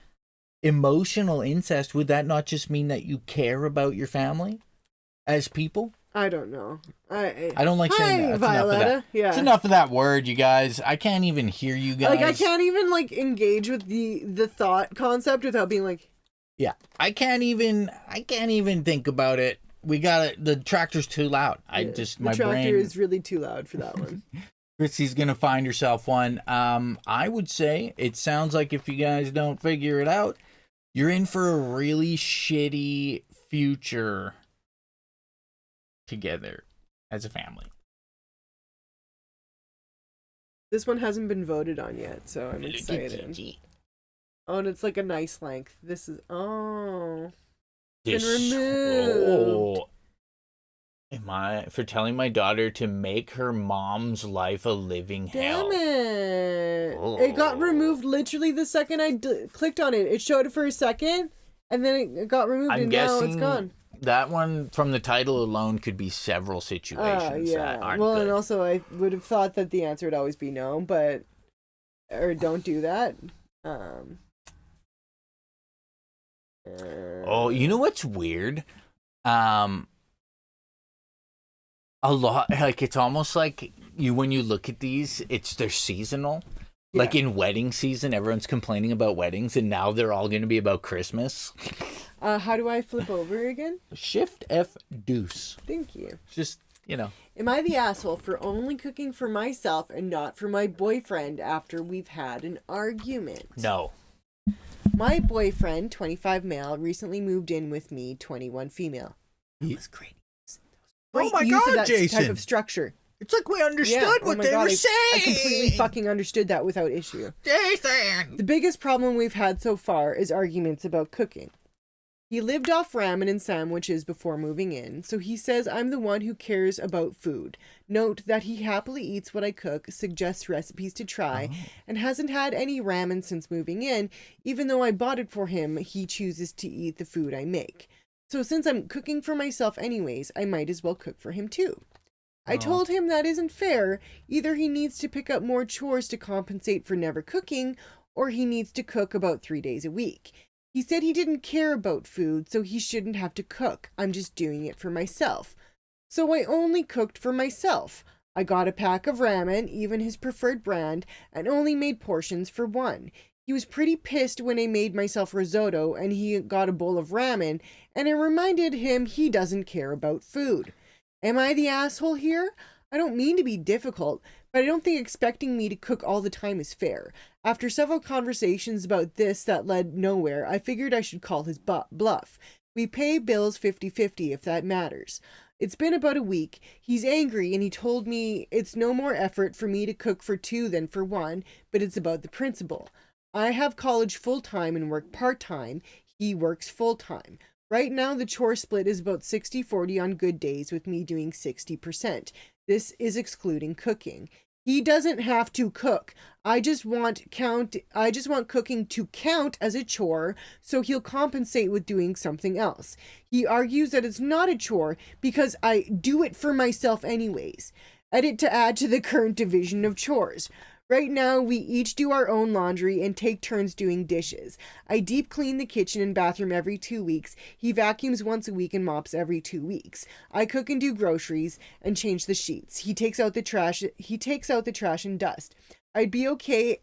Speaker 2: Emotional incest, would that not just mean that you care about your family as people?
Speaker 1: I don't know. I
Speaker 2: don't like saying that. That's
Speaker 1: Violetta.
Speaker 2: enough of that.
Speaker 1: Yeah.
Speaker 2: It's enough of that word, you guys. I can't even hear you guys.
Speaker 1: Like I can't even engage with the thought concept without being like,
Speaker 2: Yeah, I can't even think about it. The tractor's too loud.
Speaker 1: the
Speaker 2: My
Speaker 1: tractor
Speaker 2: brain
Speaker 1: is really too loud for that one.
Speaker 2: Krissy's gonna find herself one. I would say it sounds like if you guys don't figure it out, you're in for a really shitty future together as a family.
Speaker 1: This one hasn't been voted on yet, so I'm excited. Oh, and it's like a nice length. This is been removed.
Speaker 2: Oh. Am I for telling my daughter to make her mom's life a living hell?
Speaker 1: Damn it! It got removed literally the second I clicked on it. It showed it for a second, and then it got removed,
Speaker 2: I'm
Speaker 1: and now it's
Speaker 2: guessing
Speaker 1: gone.
Speaker 2: that one from the title alone could be several situations that aren't
Speaker 1: Well,
Speaker 2: good.
Speaker 1: and also I would have thought that the answer would always be no, but or don't do that.
Speaker 2: Oh, you know what's weird? A lot, like it's almost like when you look at these, they're seasonal.
Speaker 1: Yeah.
Speaker 2: Like in wedding season, everyone's complaining about weddings, and now they're all going to be about Christmas.
Speaker 1: How do I flip over again?
Speaker 2: Shift F deuce.
Speaker 1: Thank you.
Speaker 2: Just,
Speaker 1: Am I the asshole for only cooking for myself and not for my boyfriend after we've had an argument?
Speaker 2: No.
Speaker 1: My boyfriend, 25 male, recently moved in with me, 21 female. It was great. Great
Speaker 2: my
Speaker 1: use of
Speaker 2: God,
Speaker 1: that
Speaker 2: Jason.
Speaker 1: type of structure.
Speaker 2: It's like we understood
Speaker 1: Yeah, oh
Speaker 2: what
Speaker 1: my
Speaker 2: they
Speaker 1: God,
Speaker 2: were
Speaker 1: I
Speaker 2: saying.
Speaker 1: completely fucking understood that without issue.
Speaker 2: Jason.
Speaker 1: The biggest problem we've had so far is arguments about cooking. He lived off ramen and sandwiches before moving in, so he says I'm the one who cares about food. Note that he happily eats what I cook, suggests recipes to try, and hasn't had any ramen since moving in. Even though I bought it for him, he chooses to eat the food I make. So since I'm cooking for myself anyways, I might as well cook for him too. I told him that isn't fair. Either he needs to pick up more chores to compensate for never cooking, or he needs to cook about 3 days a week. He said he didn't care about food, so he shouldn't have to cook. I'm just doing it for myself. So I only cooked for myself. I got a pack of ramen, even his preferred brand, and only made portions for one. He was pretty pissed when I made myself risotto and he got a bowl of ramen, and it reminded him he doesn't care about food. Am I the asshole here? I don't mean to be difficult, but I don't think expecting me to cook all the time is fair. After several conversations about this that led nowhere, I figured I should call his bluff. We pay bills 50-50 if that matters. It's been about a week. He's angry and he told me it's no more effort for me to cook for two than for one, but it's about the principle. I have college full-time and work part-time. He works full-time. Right now, the chore split is about 60-40 on good days, with me doing 60%. This is excluding cooking. He doesn't have to cook. I just want cooking to count as a chore, so he'll compensate with doing something else. He argues that it's not a chore because I do it for myself anyways. Edit to add to the current division of chores. Right now, we each do our own laundry and take turns doing dishes. I deep clean the kitchen and bathroom every 2 weeks. He vacuums once a week and mops every 2 weeks. I cook and do groceries and change the sheets. He takes out the trash and dust. I'd be okay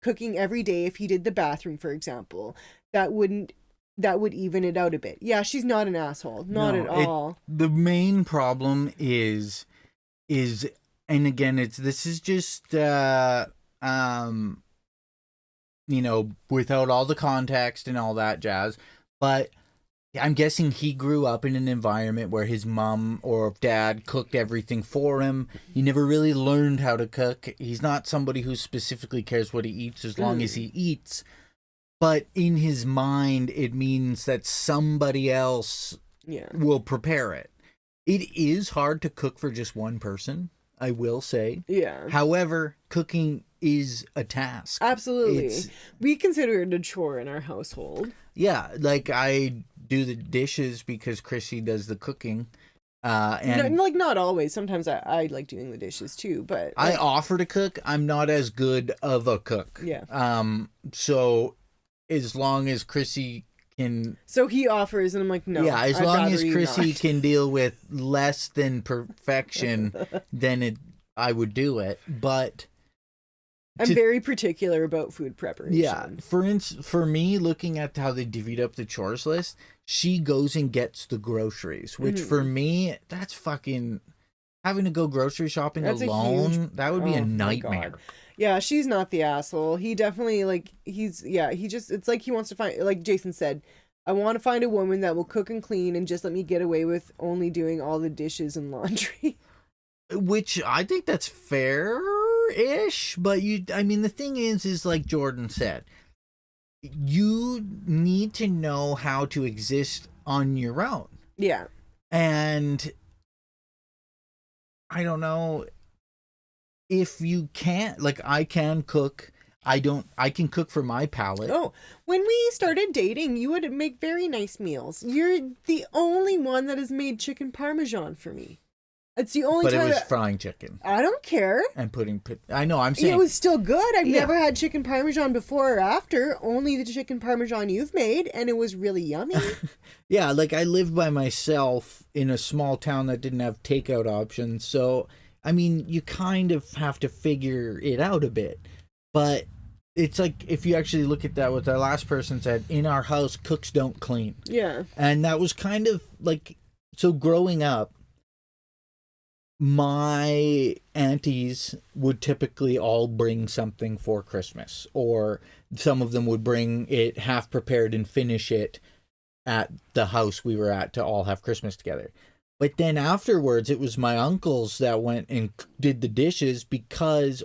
Speaker 1: cooking every day if he did the bathroom, for example. That wouldn't that would even it out a bit. Yeah, she's not an asshole. Not
Speaker 2: No,
Speaker 1: at all.
Speaker 2: The main problem is, and again, this is just, without all the context and all that jazz, but I'm guessing he grew up in an environment where his mom or dad cooked everything for him. He never really learned how to cook. He's not somebody who specifically cares what he eats as long as he eats. But in his mind, it means that somebody else will prepare it. It is hard to cook for just one person, I will say.
Speaker 1: Yeah.
Speaker 2: However, cooking is a task.
Speaker 1: Absolutely. We consider it a chore in our household.
Speaker 2: Yeah, like I do the dishes because Krissy does the cooking. And
Speaker 1: not always. Sometimes I like doing the dishes too, but
Speaker 2: I offer to cook. I'm not as good of a cook.
Speaker 1: Yeah.
Speaker 2: So as long as Krissy can...
Speaker 1: So he offers and I'm like, no.
Speaker 2: Yeah, as long as Krissy can deal with less than perfection, then I would do it. But...
Speaker 1: I'm very particular about food preparation.
Speaker 2: Yeah, for me, looking at how they divvied up the chores list, she goes and gets the groceries, which for me, that's fucking having to go grocery shopping alone. That would be a nightmare.
Speaker 1: Yeah, she's not the asshole. He definitely it's like he wants to find, like Jason said, I want to find a woman that will cook and clean and just let me get away with only doing all the dishes and laundry.
Speaker 2: Which I think that's fair-ish, but the thing is like Jordan said, you need to know how to exist on your own.
Speaker 1: Yeah.
Speaker 2: And I don't know if you can't, like I can cook. I can cook for my palate.
Speaker 1: Oh, when we started dating, you would make very nice meals. You're the only one that has made chicken parmesan for me. It's the only time.
Speaker 2: But it was frying chicken.
Speaker 1: I don't care.
Speaker 2: And I know, I'm saying.
Speaker 1: It was still good. I've never had chicken parmesan before or after. Only the chicken parmesan you've made, and it was really yummy.
Speaker 2: Yeah, like I lived by myself in a small town that didn't have takeout options. So, you kind of have to figure it out a bit. But it's like, if you actually look at that, what the last person said, in our house, cooks don't clean.
Speaker 1: Yeah.
Speaker 2: And that was kind of like, so growing up, my aunties would typically all bring something for Christmas, or some of them would bring it half prepared and finish it at the house we were at to all have Christmas together. But then afterwards, it was my uncles that went and did the dishes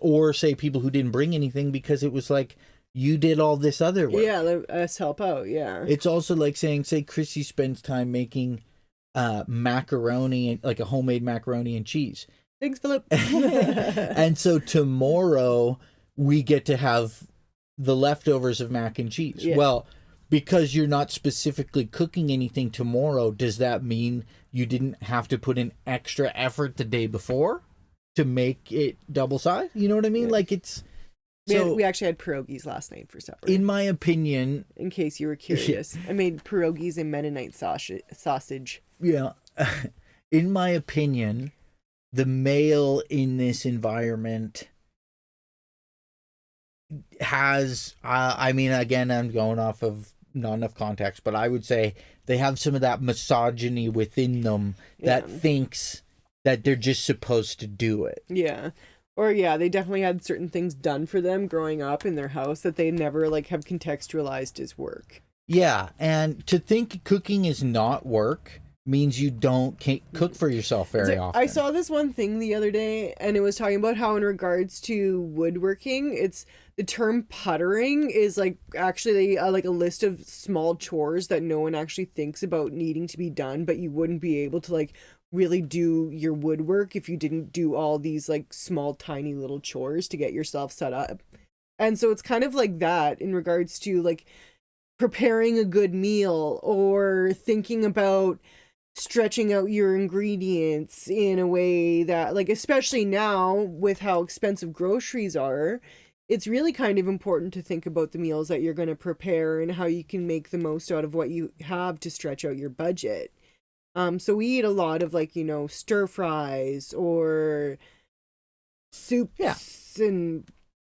Speaker 2: or say people who didn't bring anything, because it was like, you did all this other work.
Speaker 1: Yeah, let us help out, yeah.
Speaker 2: It's also like saying, say Krissy spends time making macaroni, like a homemade macaroni and cheese.
Speaker 1: Thanks, Philip.
Speaker 2: And so tomorrow we get to have the leftovers of mac and cheese. Yeah. Well, because you're not specifically cooking anything tomorrow, does that mean you didn't have to put in extra effort the day before to make it double size? You know what I mean? Yeah. Like it's...
Speaker 1: We actually had pierogies last night for supper.
Speaker 2: In my opinion...
Speaker 1: In case you were curious. I made pierogies and Mennonite sausage.
Speaker 2: Yeah. In my opinion, the male in this environment has... again, I'm going off of not enough context, but I would say they have some of that misogyny within them that thinks that they're just supposed to do it.
Speaker 1: Yeah. Or they definitely had certain things done for them growing up in their house that they never have contextualized as work.
Speaker 2: Yeah, and to think cooking is not work means you can't cook for yourself very often.
Speaker 1: I saw this one thing the other day, and it was talking about how in regards to woodworking, it's the term puttering is actually a list of small chores that no one actually thinks about needing to be done, but you wouldn't be able to really do your woodwork if you didn't do all these small tiny little chores to get yourself set up. And so it's kind of like that in regards to preparing a good meal or thinking about stretching out your ingredients in a way that especially now with how expensive groceries are, it's really kind of important to think about the meals that you're going to prepare and how you can make the most out of what you have to stretch out your budget. So we eat a lot of stir fries or soups and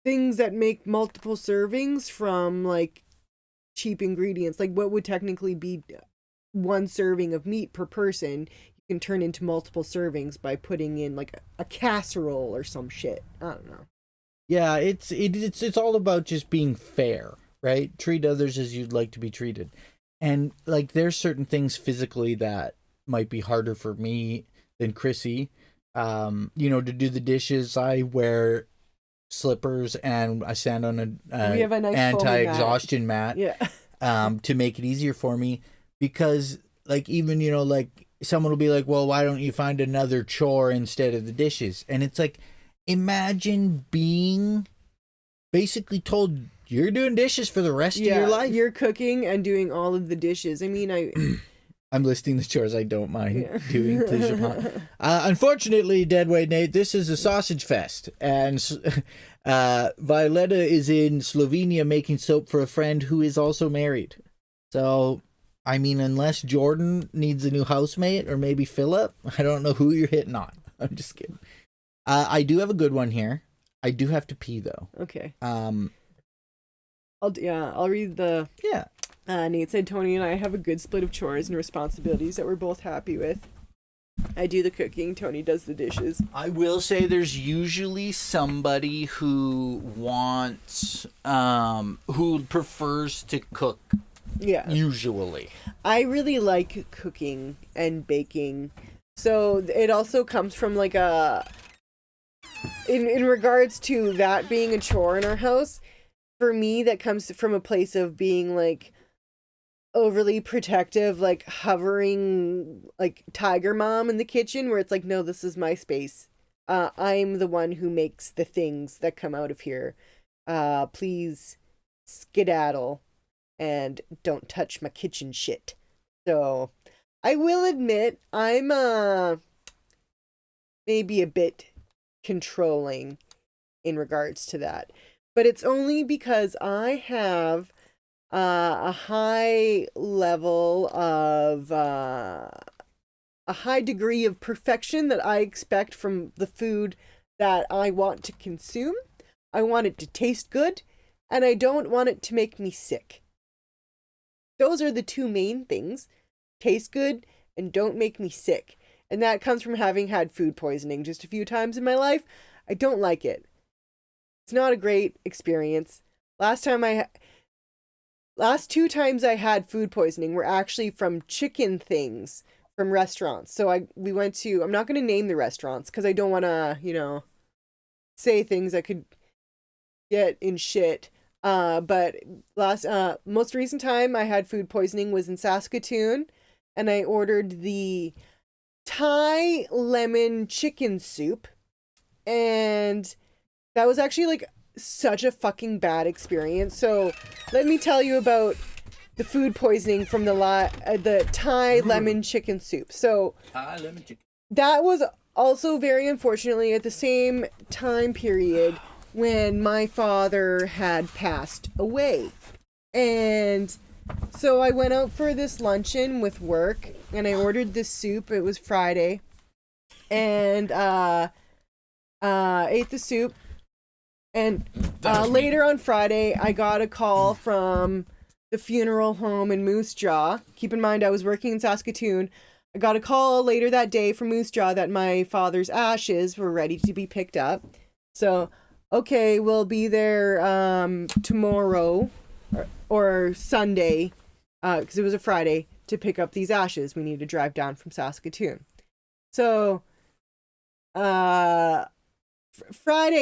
Speaker 1: things that make multiple servings from cheap ingredients. Like what would technically be one serving of meat per person, you can turn into multiple servings by putting in like a casserole or some shit. I don't know.
Speaker 2: Yeah, it's all about just being fair, right? Treat others as you'd like to be treated. And like there's certain things physically that might be harder for me than Krissy. You know, to do the dishes, I wear slippers and I stand on a
Speaker 1: We have a nice
Speaker 2: anti-exhaustion mat.
Speaker 1: Yeah.
Speaker 2: To make it easier for me, because like even, you know, like someone will be like, well, why don't you find another chore instead of the dishes? And it's like, imagine being basically told you're doing dishes for the rest of your life.
Speaker 1: You're cooking and doing all of the dishes. I mean,
Speaker 2: I'm listing the chores I don't mind doing. Please upon. Unfortunately, Deadweight Nate, this is a sausage fest, and Violetta is in Slovenia making soap for a friend who is also married. So, I mean, unless Jordan needs a new housemate, or maybe Philip, I don't know who you're hitting on. I'm just kidding. I do have a good one here. I do have to pee though.
Speaker 1: okay.
Speaker 2: Um,
Speaker 1: I'll read the.
Speaker 2: yeah.
Speaker 1: Nate said Tony and I have a good split of chores and responsibilities that we're both happy with. I do the cooking, Tony does the dishes.
Speaker 2: I will say there's usually somebody who wants, who prefers to cook.
Speaker 1: Yeah.
Speaker 2: Usually.
Speaker 1: I really like cooking and baking. So it also comes from like in regards to that being a chore in our house, for me that comes from a place of being like overly protective, like hovering like tiger mom in the kitchen, where it's like, no, this is my space. I'm the one who makes the things that come out of here. Please skedaddle and don't touch my kitchen shit. So I will admit I'm maybe a bit controlling in regards to that, but it's only because I have a high level of a high degree of perfection that I expect from the food that I want to consume. I want it to taste good, and I don't want it to make me sick. Those are the two main things: taste good and don't make me sick. And that comes from having had food poisoning just a few times in my life. I don't like it. It's not a great experience. Last two times I had food poisoning were actually from chicken things from restaurants. So we went to, I'm not going to name the restaurants because I don't want to, say things that could get in shit. But most recent time I had food poisoning was in Saskatoon, and I ordered the Thai lemon chicken soup, and that was actually like such a fucking bad experience. So let me tell you about the food poisoning from the Thai lemon chicken soup. So
Speaker 2: Lemon chicken.
Speaker 1: that was also very unfortunately at the same time period when my father had passed away. And so I went out for this luncheon with work, and I ordered this soup. It was Friday. And ate the soup. And later on Friday, I got a call from the funeral home in Moose Jaw. Keep in mind, I was working in Saskatoon. I got a call later that day from Moose Jaw that my father's ashes were ready to be picked up. So, okay, we'll be there tomorrow or Sunday, because it was a Friday, to pick up these ashes. We need to drive down from Saskatoon. So, Friday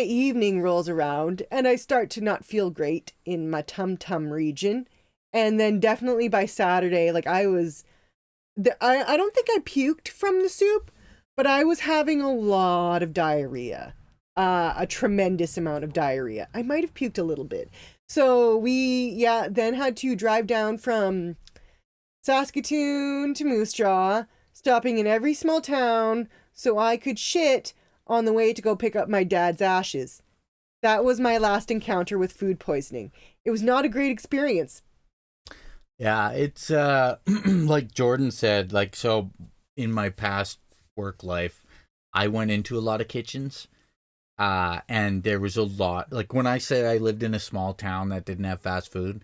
Speaker 1: evening rolls around, and I start to not feel great in my tum-tum region. And then definitely by Saturday, like I don't think I puked from the soup, but I was having a lot of diarrhea. A tremendous amount of diarrhea. I might have puked a little bit. So we, then had to drive down from Saskatoon to Moose Jaw, stopping in every small town so I could shit on the way to go pick up my dad's ashes. That was my last encounter with food poisoning. It was not a great experience.
Speaker 2: Yeah, it's like Jordan said, like, so in my past work life, I went into a lot of kitchens. And there was a lot, like when I say I lived in a small town that didn't have fast food,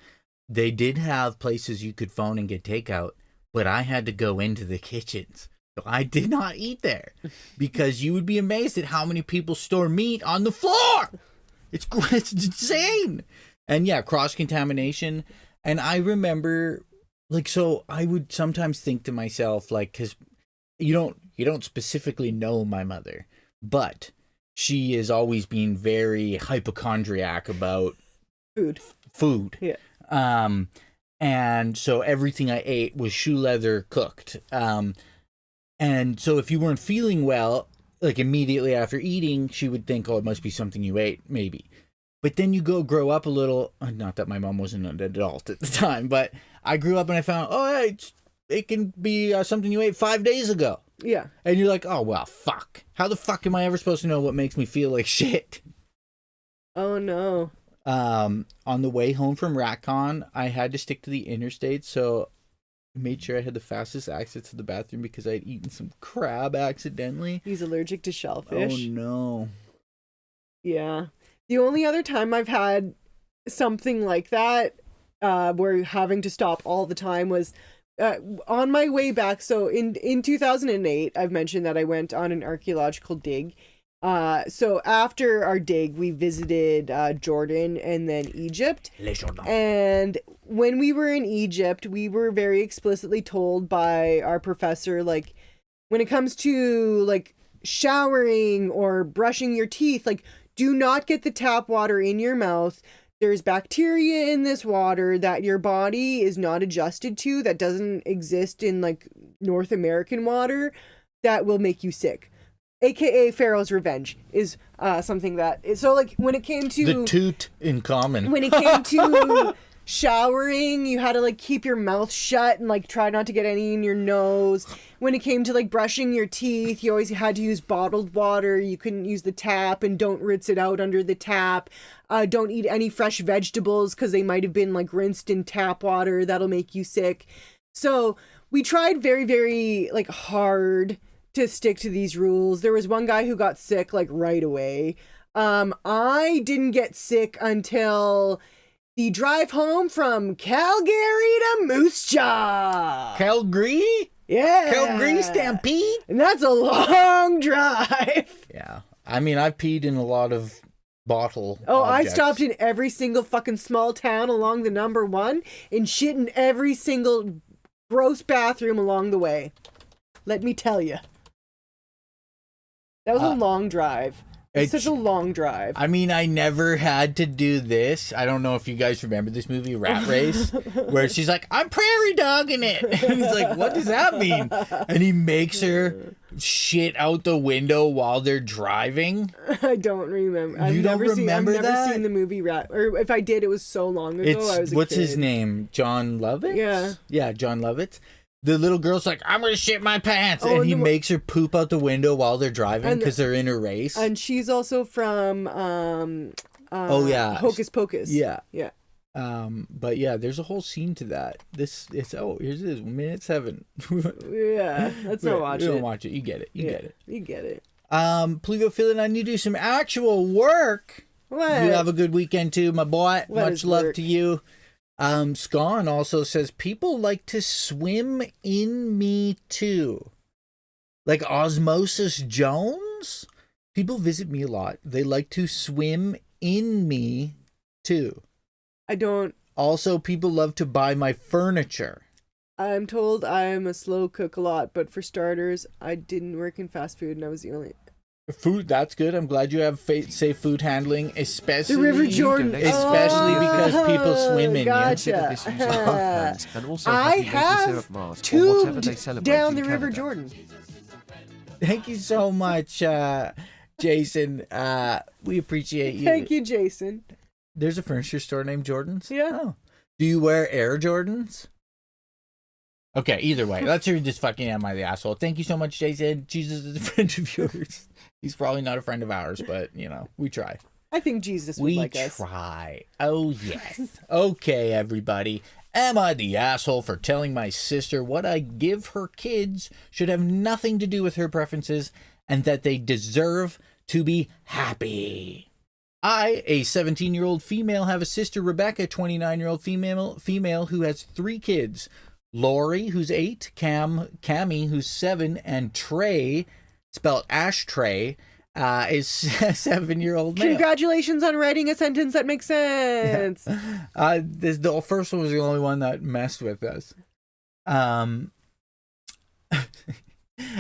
Speaker 2: they did have places you could phone and get takeout, but I had to go into the kitchens. So I did not eat there because you would be amazed at how many people store meat on the floor. It's insane. And yeah, cross-contamination. And I remember, like, so I would sometimes think to myself, like, because you don't specifically know my mother, but she has always been very hypochondriac about food.
Speaker 1: Yeah.
Speaker 2: And so everything I ate was shoe leather cooked. And so if you weren't feeling well, like immediately after eating, she would think, oh, it must be something you ate, maybe. But then you grow up a little, not that my mom wasn't an adult at the time, but I grew up and I found, oh, yeah, it can be something you ate 5 days ago.
Speaker 1: Yeah.
Speaker 2: And you're like, oh, well, fuck. How the fuck am I ever supposed to know what makes me feel like shit?
Speaker 1: Oh, no.
Speaker 2: On the way home from RatCon, I had to stick to the interstate, so I made sure I had the fastest access to the bathroom because I had eaten some crab accidentally.
Speaker 1: He's allergic to shellfish.
Speaker 2: Oh, no.
Speaker 1: Yeah. The only other time I've had something like that, where having to stop all the time, was on my way back. So in 2008, I've mentioned that I went on an archaeological dig. So after our dig, we visited Jordan and then Egypt. And when we were in Egypt, we were very explicitly told by our professor, like, when it comes to like showering or brushing your teeth, like, do not get the tap water in your mouth. There's bacteria in this water that your body is not adjusted to, that doesn't exist in like North American water, that will make you sick. AKA Pharaoh's Revenge is something that... So, like, when it came to...
Speaker 2: The toot in common.
Speaker 1: When it came to showering, you had to, like, keep your mouth shut and, like, try not to get any in your nose. When it came to, like, brushing your teeth, you always had to use bottled water. You couldn't use the tap, and don't rinse it out under the tap. Don't eat any fresh vegetables because they might have been, like, rinsed in tap water. That'll make you sick. So, we tried very, very, like, hard to stick to these rules. There was one guy who got sick like right away. I didn't get sick until the drive home from Calgary to Moose Jaw.
Speaker 2: Calgary?
Speaker 1: Yeah.
Speaker 2: Calgary Stampede?
Speaker 1: And that's a long drive.
Speaker 2: Yeah. I mean, I've peed in a lot of bottle
Speaker 1: I
Speaker 2: objects.
Speaker 1: stopped in every single fucking small town along the number 1 and shit in every single gross bathroom along the way. Let me tell you. That was a long drive. It's such a long drive.
Speaker 2: I mean, I never had to do this. I don't know if you guys remember this movie, Rat Race, where she's like, I'm prairie dogging it. And he's like, what does that mean? And he makes her shit out the window while they're driving.
Speaker 1: I don't remember.
Speaker 2: You don't remember
Speaker 1: I've never seen the movie Rat. Or if I did, it was so long ago. I was a
Speaker 2: what's
Speaker 1: kid.
Speaker 2: his name? John Lovitz?
Speaker 1: Yeah.
Speaker 2: Yeah, John Lovitz. The little girl's like, I'm gonna shit my pants,
Speaker 1: Oh,
Speaker 2: and he
Speaker 1: and
Speaker 2: makes her poop out the window while they're driving because they're in a race.
Speaker 1: And she's also from
Speaker 2: Oh yeah,
Speaker 1: Hocus Pocus.
Speaker 2: Yeah.
Speaker 1: Yeah.
Speaker 2: But yeah, there's a whole scene to that. Here's it is, minute 7.
Speaker 1: Yeah. Let's not watch it.
Speaker 2: Don't watch it. You get it. You get it.
Speaker 1: You get it.
Speaker 2: Pligo feeling I need to do some actual work.
Speaker 1: What?
Speaker 2: You have a good weekend too, my boy.
Speaker 1: What
Speaker 2: Much
Speaker 1: is
Speaker 2: love
Speaker 1: work?
Speaker 2: to you. Scon also says people like to swim in me too. Like Osmosis Jones? People visit me a lot. They like to swim in me too.
Speaker 1: I don't.
Speaker 2: Also, people love to buy my furniture.
Speaker 1: I'm told I'm a slow cook a lot, but for starters, I didn't work in fast food, and I was the only.
Speaker 2: Food, that's good. I'm glad you have safe food handling, especially
Speaker 1: The River Jordan.
Speaker 2: Especially because people swim in
Speaker 1: gotcha. I have tubed down the River Jordan.
Speaker 2: you. Thank you so much, Jason. We appreciate you.
Speaker 1: Thank you, Jason.
Speaker 2: There's a furniture store named Jordan's?
Speaker 1: Yeah.
Speaker 2: Oh. Do you wear Air Jordans? Okay, either way. Let's hear this fucking Am I the Asshole. Thank you so much, Jason. Jesus is a friend of yours. He's probably not a friend of ours, but, you know, we try.
Speaker 1: I think Jesus would like us.
Speaker 2: We try. Oh, yes. Okay, everybody. Am I the asshole for telling my sister what I give her kids should have nothing to do with her preferences and that they deserve to be happy? I, a 17-year-old female, have a sister, Rebecca, 29-year-old female who has 3 kids. Lori, who's 8, Cammy, who's 7, and Trey, spelled ashtray, is a 7-year-old male.
Speaker 1: Congratulations on writing a sentence that makes sense.
Speaker 2: The first one was the only one that messed with us. I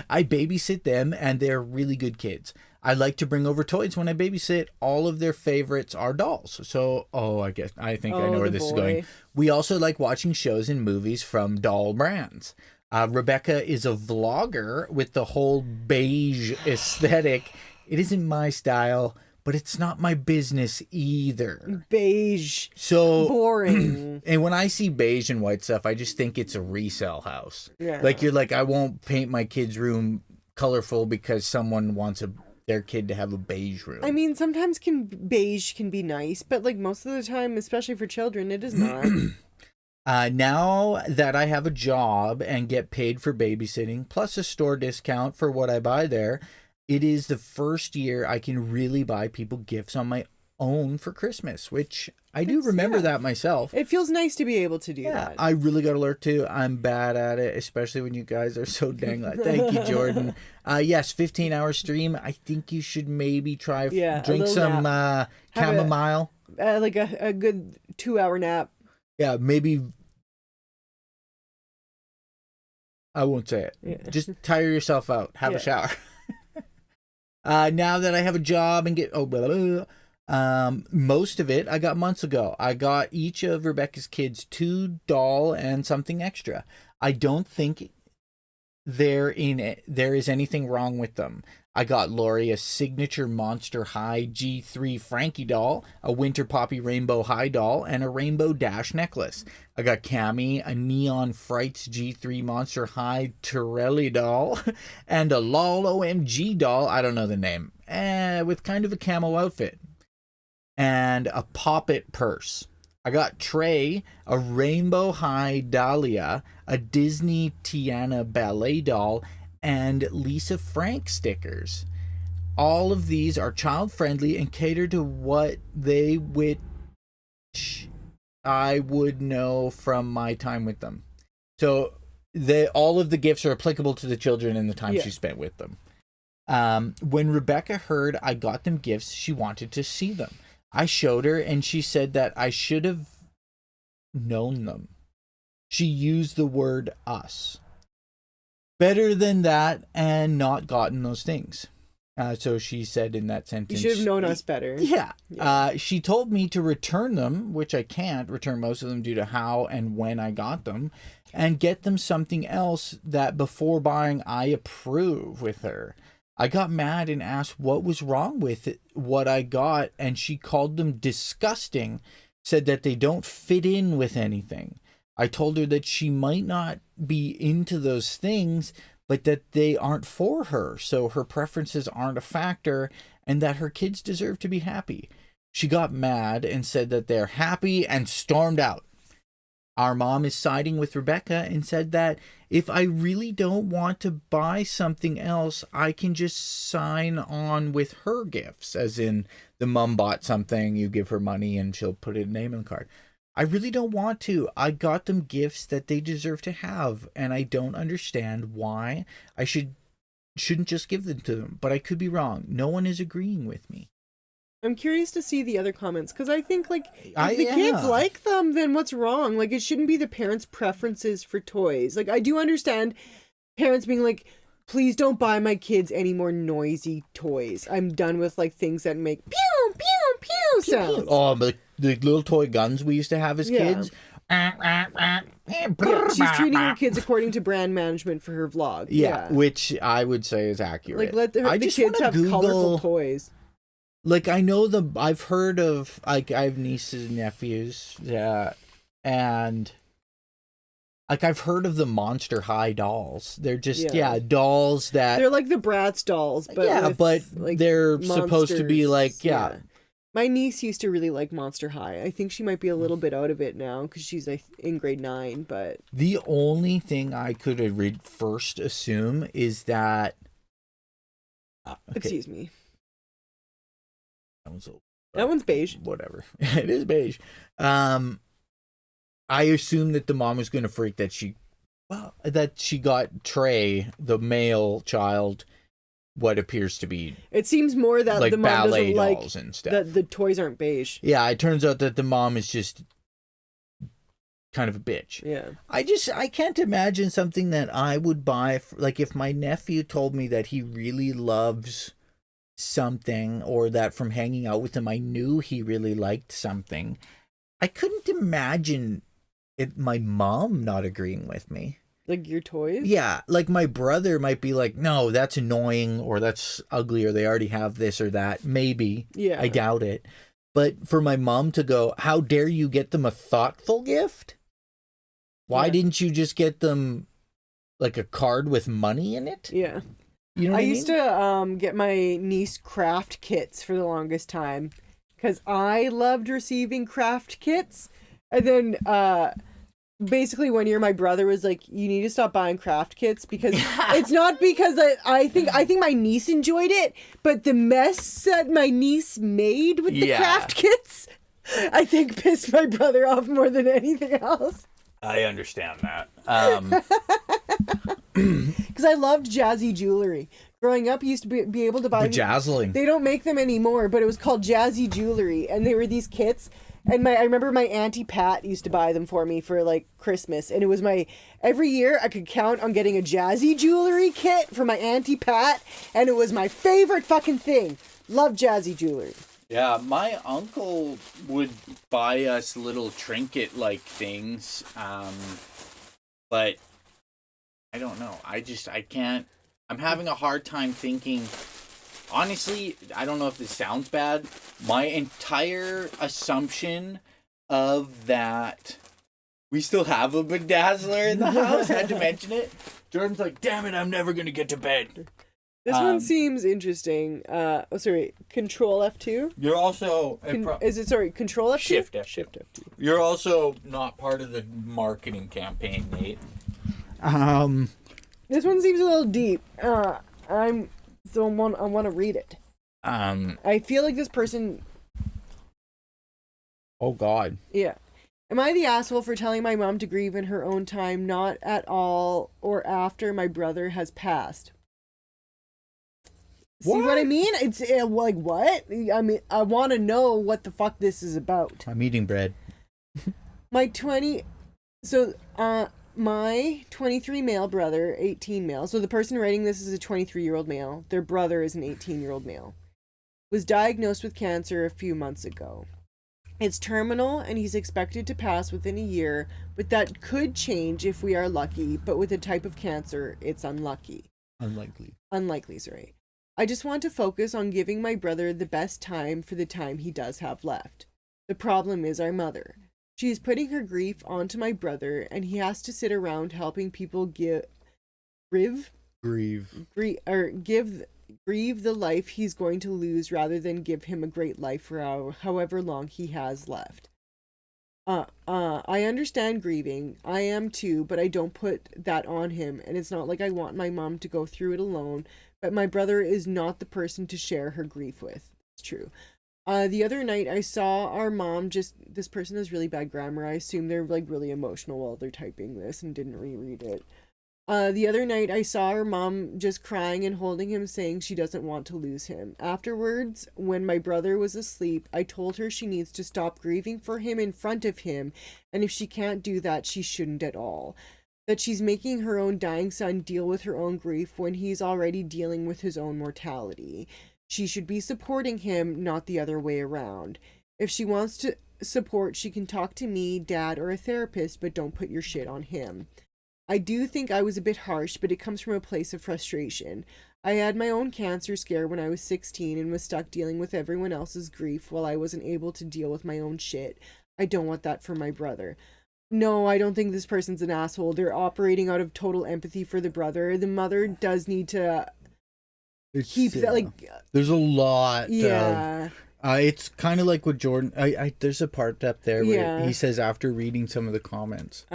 Speaker 2: babysit them, and they're really good kids. I like to bring over toys when I babysit. All of their favorites are dolls. So, I think I know where this is going. We also like watching shows and movies from doll brands. Rebecca is a vlogger with the whole beige aesthetic. It isn't my style, but it's not my business either.
Speaker 1: Beige.
Speaker 2: So
Speaker 1: boring.
Speaker 2: And when I see beige and white stuff, I just think it's a resale house.
Speaker 1: Yeah.
Speaker 2: Like, you're like, I won't paint my kid's room colorful because someone wants their kid to have a beige room.
Speaker 1: I mean, sometimes beige can be nice, but like most of the time, especially for children, it is not.
Speaker 2: Now that I have a job and get paid for babysitting, plus a store discount for what I buy there, it is the first year I can really buy people gifts on my own for Christmas, which I do remember that myself.
Speaker 1: It feels nice to be able to do that.
Speaker 2: I really got to learn too. I'm bad at it, especially when you guys are so dang loud. Thank you, Jordan. Yes, 15-hour stream. I think you should maybe try drink some chamomile.
Speaker 1: Like a good 2-hour nap.
Speaker 2: Yeah, maybe. I won't say it.
Speaker 1: Yeah.
Speaker 2: Just tire yourself out. Have a shower. Now that I have a job and get most of it I got months ago. I got each of Rebecca's kids 2 doll and something extra. I don't think there is anything wrong with them. I got Lori a signature Monster High G3 Frankie doll, a Winter Poppy Rainbow High doll, and a Rainbow Dash necklace. I got Cammy a Neon Frights G3 Monster High Torelli doll, and a LOL OMG doll, I don't know the name, with kind of a camo outfit, and a Poppet purse. I got Trey a Rainbow High Dahlia, a Disney Tiana ballet doll, and Lisa Frank stickers. All of these are child-friendly and cater to what which I would know from my time with them. So all of the gifts are applicable to the children and the time she spent with them. When Rebecca heard I got them gifts, she wanted to see them. I showed her, and she said that I should have known them. She used the word us. Better than that and not gotten those things. So she said in that sentence,
Speaker 1: you should have known us better.
Speaker 2: Yeah. She told me to return them, which I can't return most of them due to how and when I got them, and get them something else that before buying I approve with her. I got mad and asked what was wrong with it, what I got, and she called them disgusting, said that they don't fit in with anything. I told her that she might not be into those things, but that they aren't for her, so her preferences aren't a factor, and that her kids deserve to be happy. She got mad and said that they're happy and stormed out. Our mom is siding with Rebecca and said that if I really don't want to buy something else, I can just sign on with her gifts, as in the mom bought something, you give her money, and she'll put a name on the card. I really don't want to. I got them gifts that they deserve to have, and I don't understand why I shouldn't just give them to them, but I could be wrong. No one is agreeing with me.
Speaker 1: I'm curious to see the other comments, because I think, like, if the kids like them, then what's wrong? Like, it shouldn't be the parents' preferences for toys. Like, I do understand parents being like, please don't buy my kids any more noisy toys. I'm done with, like, things that make pew, pew, pew sounds.
Speaker 2: Oh, but the little toy guns we used to have as kids.
Speaker 1: Yeah, she's treating her kids according to brand management for her vlog.
Speaker 2: Yeah, which I would say is accurate.
Speaker 1: Like, let the kids have colorful toys.
Speaker 2: Like, I've heard of, like, I have nieces and nephews, and, like, I've heard of the Monster High dolls. They're just, dolls that...
Speaker 1: They're like the Bratz dolls, but
Speaker 2: but like, they're supposed to be, like,
Speaker 1: My niece used to really like Monster High. I think she might be a little bit out of it now, because she's in grade 9, but...
Speaker 2: The only thing I could first assume is that...
Speaker 1: Excuse me.
Speaker 2: That was
Speaker 1: That one's beige.
Speaker 2: Whatever. It is beige. I assume that the mom was going to freak that she got Trey, the male child, what appears to be
Speaker 1: It seems more that
Speaker 2: like
Speaker 1: the mom
Speaker 2: ballet
Speaker 1: doesn't like
Speaker 2: dolls and stuff.
Speaker 1: that the toys aren't beige.
Speaker 2: Yeah, it turns out that the mom is just kind of a bitch.
Speaker 1: Yeah.
Speaker 2: I can't imagine something that I would buy. Like if my nephew told me that he really loves something, or that from hanging out with him I knew he really liked something, I couldn't imagine my mom not agreeing with me.
Speaker 1: Like your toys?
Speaker 2: Yeah, like my brother might be like, no, that's annoying, or that's ugly, or they already have this or that. Maybe.
Speaker 1: Yeah.
Speaker 2: I doubt it. But for my mom to go, how dare you get them a thoughtful gift? Why didn't you just get them like a card with money in it?
Speaker 1: Yeah.
Speaker 2: You know what I
Speaker 1: used to get my niece craft kits for the longest time because I loved receiving craft kits. And then basically one year my brother was like, you need to stop buying craft kits because it's not because I think my niece enjoyed it, but the mess that my niece made with the craft kits, I think pissed my brother off more than anything else.
Speaker 2: I understand that.
Speaker 1: Because I loved jazzy jewelry. Growing up, you used to be able to buy...
Speaker 2: Bejazzling.
Speaker 1: They don't make them anymore, but it was called jazzy jewelry. And they were these kits. And I remember my Auntie Pat used to buy them for me for, like, Christmas. And it was every year, I could count on getting a jazzy jewelry kit for my Auntie Pat. And it was my favorite fucking thing. Love jazzy jewelry.
Speaker 2: Yeah, my uncle would buy us little trinket-like things, but I don't know. I can't. I'm having a hard time thinking. Honestly, I don't know if this sounds bad. My entire assumption of that we still have a bedazzler in the house, had to mention it. Jordan's like, damn it, I'm never going to get to bed.
Speaker 1: This one seems interesting. Control F2?
Speaker 2: You're also...
Speaker 1: Control F2?
Speaker 2: Shift F2.
Speaker 1: Shift F2.
Speaker 2: You're also not part of the marketing campaign, Nate.
Speaker 1: This one seems a little deep. I want to read it. I feel like this person...
Speaker 2: Oh, God.
Speaker 1: Yeah. Am I the asshole for telling my mom to grieve in her own time, not at all or after my brother has passed? See what I mean? It's like, what? I mean, I want to know what the fuck this is about.
Speaker 2: I'm eating bread.
Speaker 1: My 23 male brother, 18 male. So the person writing this is a 23-year-old male. Their brother is an 18-year-old male. Was diagnosed with cancer a few months ago. It's terminal and he's expected to pass within a year, but that could change if we are lucky. But with the type of cancer, it's unlucky. Unlikely, sorry. I just want to focus on giving my brother the best time for the time he does have left. The problem is our mother. She is putting her grief onto my brother, and he has to sit around helping people grieve the life he's going to lose rather than give him a great life for however long he has left. I understand grieving. I am too, but I don't put that on him, and it's not like I want my mom to go through it alone, but my brother is not the person to share her grief with. It's true. The other night I saw our mom this person has really bad grammar. I assume they're like really emotional while they're typing this and didn't reread it. The other night I saw her mom just crying and holding him, saying she doesn't want to lose him. Afterwards, when my brother was asleep, I told her she needs to stop grieving for him in front of him, and if she can't do that, she shouldn't at all. That she's making her own dying son deal with her own grief when he's already dealing with his own mortality. She should be supporting him, not the other way around. If she wants to support, she can talk to me, dad, or a therapist, but don't put your shit on him. I do think I was a bit harsh, but it comes from a place of frustration. I had my own cancer scare when I was 16 and was stuck dealing with everyone else's grief while I wasn't able to deal with my own shit. I don't want that for my brother. No, I don't think this person's an asshole. They're operating out of total empathy for the brother. The mother does need to keep that, like...
Speaker 2: There's a lot.
Speaker 1: Yeah.
Speaker 2: It's kind of like with Jordan. There's a part up there where he says after reading some of the comments.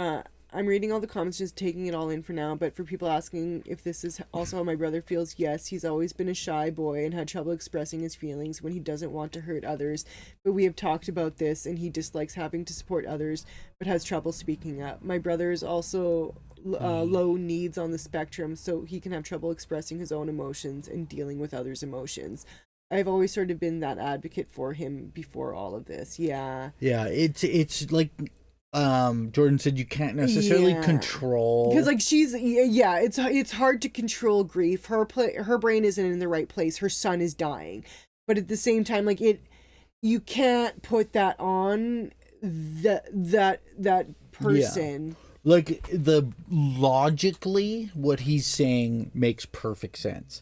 Speaker 1: I'm reading all the comments, just taking it all in for now. But for people asking if this is also how my brother feels, yes, he's always been a shy boy and had trouble expressing his feelings when he doesn't want to hurt others. But we have talked about this, and he dislikes having to support others, but has trouble speaking up. My brother is also low needs on the spectrum, so he can have trouble expressing his own emotions and dealing with others' emotions. I've always sort of been that advocate for him before all of this. Yeah.
Speaker 2: Yeah, it's like Jordan said, you can't necessarily control,
Speaker 1: because like it's hard to control grief. Her brain isn't in the right place. Her son is dying, but at the same time, like you can't put that on that person.
Speaker 2: Yeah. Like logically, what he's saying makes perfect sense.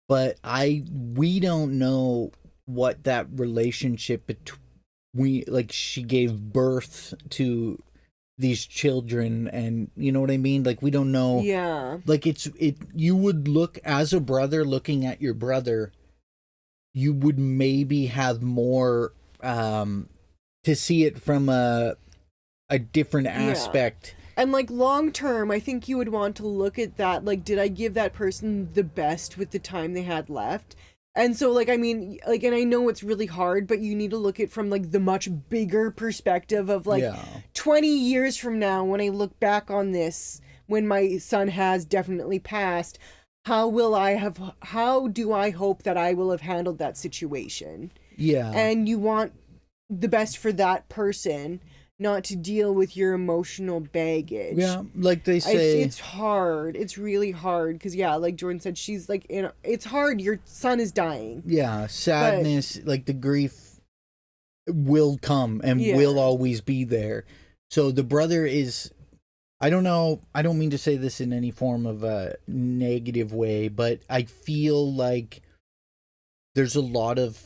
Speaker 2: But we don't know what that relationship between, like, she gave birth to these children, and you know what I mean? Like, we don't know.
Speaker 1: Yeah.
Speaker 2: Like, you would look, as a brother looking at your brother, you would maybe have more to see it from a different aspect.
Speaker 1: And, like, long term, I think you would want to look at that. Like, did I give that person the best with the time they had left? And so, like, I mean, like, and I know it's really hard, but you need to look at from, like, the much bigger perspective of, like, 20 years from now, when I look back on this, when my son has definitely passed, how do I hope that I will have handled that situation?
Speaker 2: Yeah.
Speaker 1: And you want the best for that person, not to deal with your emotional baggage.
Speaker 2: Yeah, like they say,
Speaker 1: it's hard. It's really hard because, yeah, like Jordan said, she's like, it's hard. Your son is dying.
Speaker 2: Yeah, sadness, like the grief will come and will always be there. So the brother is, I don't know, I don't mean to say this in any form of a negative way, but I feel like there's a lot of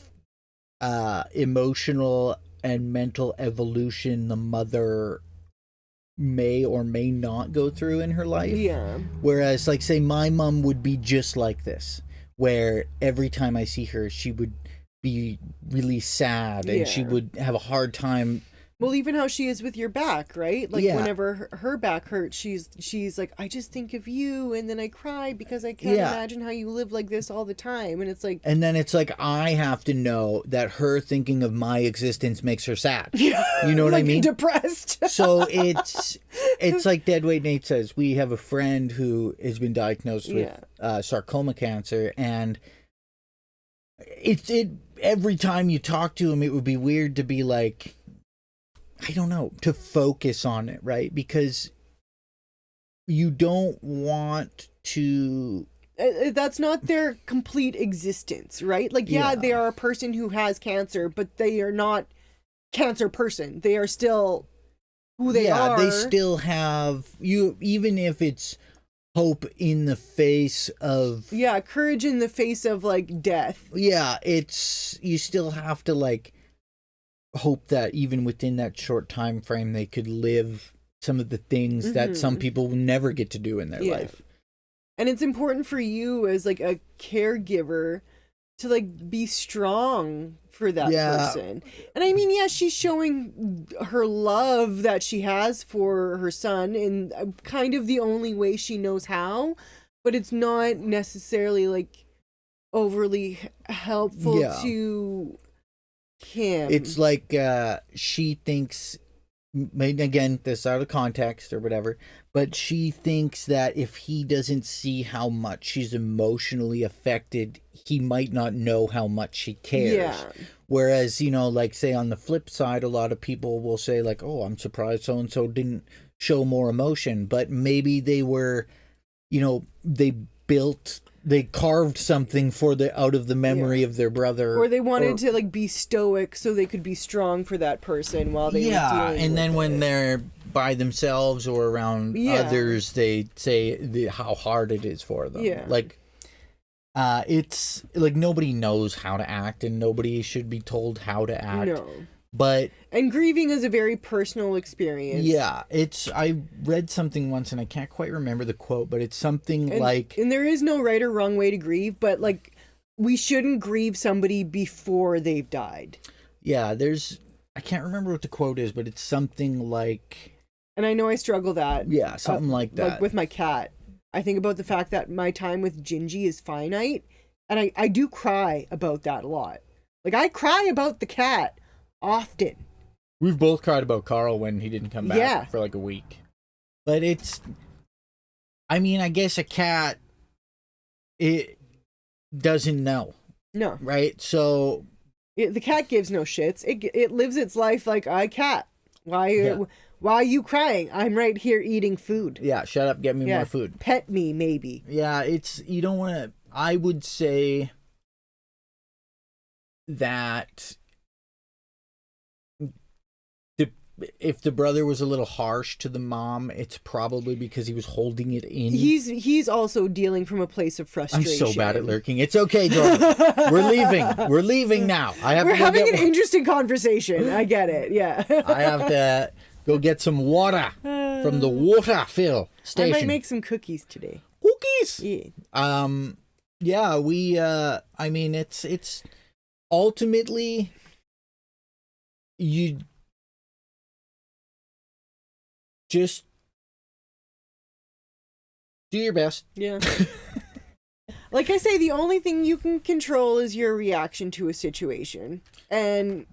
Speaker 2: emotional and mental evolution the mother may or may not go through in her life.
Speaker 1: Yeah.
Speaker 2: Whereas, like, say my mom would be just like this, where every time I see her, she would be really sad and she would have a hard time.
Speaker 1: Well, even how she is with your back, right? Like,
Speaker 2: Yeah.
Speaker 1: whenever her back hurts, she's like, I just think of you, and then I cry because I can't imagine how you live like this all the time. And it's like,
Speaker 2: And then it's like, I have to know that her thinking of my existence makes her sad. You know what I mean?
Speaker 1: Depressed.
Speaker 2: So it's like Deadweight Nate says, we have a friend who has been diagnosed with sarcoma cancer, and it every time you talk to him, it would be weird to be like, I don't know, to focus on it, right? Because you don't want to.
Speaker 1: That's not their complete existence, right? Like, they are a person who has cancer, but they are not cancer person. They are still who they are.
Speaker 2: They still have you, even if it's hope in the face of.
Speaker 1: Yeah, courage in the face of, like, death.
Speaker 2: Yeah, you still have to, like, hope that even within that short time frame they could live some of the things that some people will never get to do in their life.
Speaker 1: And it's important for you as, like, a caregiver to, like, be strong for that person. And I mean, she's showing her love that she has for her son in kind of the only way she knows how, but it's not necessarily, like, overly helpful to him.
Speaker 2: It's like she thinks, maybe again, this out of context or whatever, but she thinks that if he doesn't see how much she's emotionally affected, he might not know how much she cares. Whereas, you know, like, say on the flip side, a lot of people will say, like, oh, I'm surprised so and so didn't show more emotion, but maybe they were, you know, they carved something out of the memory of their brother,
Speaker 1: or they wanted to, like, be stoic so they could be strong for that person while they were dealing
Speaker 2: and then
Speaker 1: with
Speaker 2: when
Speaker 1: it.
Speaker 2: they're by themselves or around others, they say how hard it is for them. Like, it's like nobody knows how to act, and nobody should be told how to act. And
Speaker 1: grieving is a very personal experience.
Speaker 2: I read something once, and I can't quite remember the quote, but it's something
Speaker 1: and there is no right or wrong way to grieve, but, like, we shouldn't grieve somebody before they've died.
Speaker 2: I can't remember what the quote is, but it's something like,
Speaker 1: And I know I struggle that.
Speaker 2: Yeah, something like that.
Speaker 1: Like with my cat. I think about the fact that my time with Jinjee is finite. And I do cry about that a lot. Like, I cry about the cat often.
Speaker 2: We've both cried about Carl when he didn't come back
Speaker 1: Yeah.
Speaker 2: for like a week. But it's, I mean, I guess a cat, it doesn't know,
Speaker 1: No.
Speaker 2: right? So
Speaker 1: The cat gives no shits. It lives its life like I cat. Why
Speaker 2: Yeah.
Speaker 1: why are you crying? I'm right here eating food.
Speaker 2: yeah, shut up, get me more food.
Speaker 1: Pet me, maybe.
Speaker 2: Yeah, it's, you don't want to, I would say that if the brother was a little harsh to the mom, it's probably because he was holding it in.
Speaker 1: He's also dealing from a place of
Speaker 2: I'm
Speaker 1: frustration.
Speaker 2: so bad at lurking. It's okay, Jordan. We're leaving. We're leaving now.
Speaker 1: We're having an interesting conversation. I get it. Yeah.
Speaker 2: I have to go get some water from the water fill station.
Speaker 1: I might make some cookies today.
Speaker 2: Cookies.
Speaker 1: Yeah.
Speaker 2: Yeah, we I mean it's ultimately you just do your best.
Speaker 1: Yeah. Like I say, the only thing you can control is your reaction to a situation. And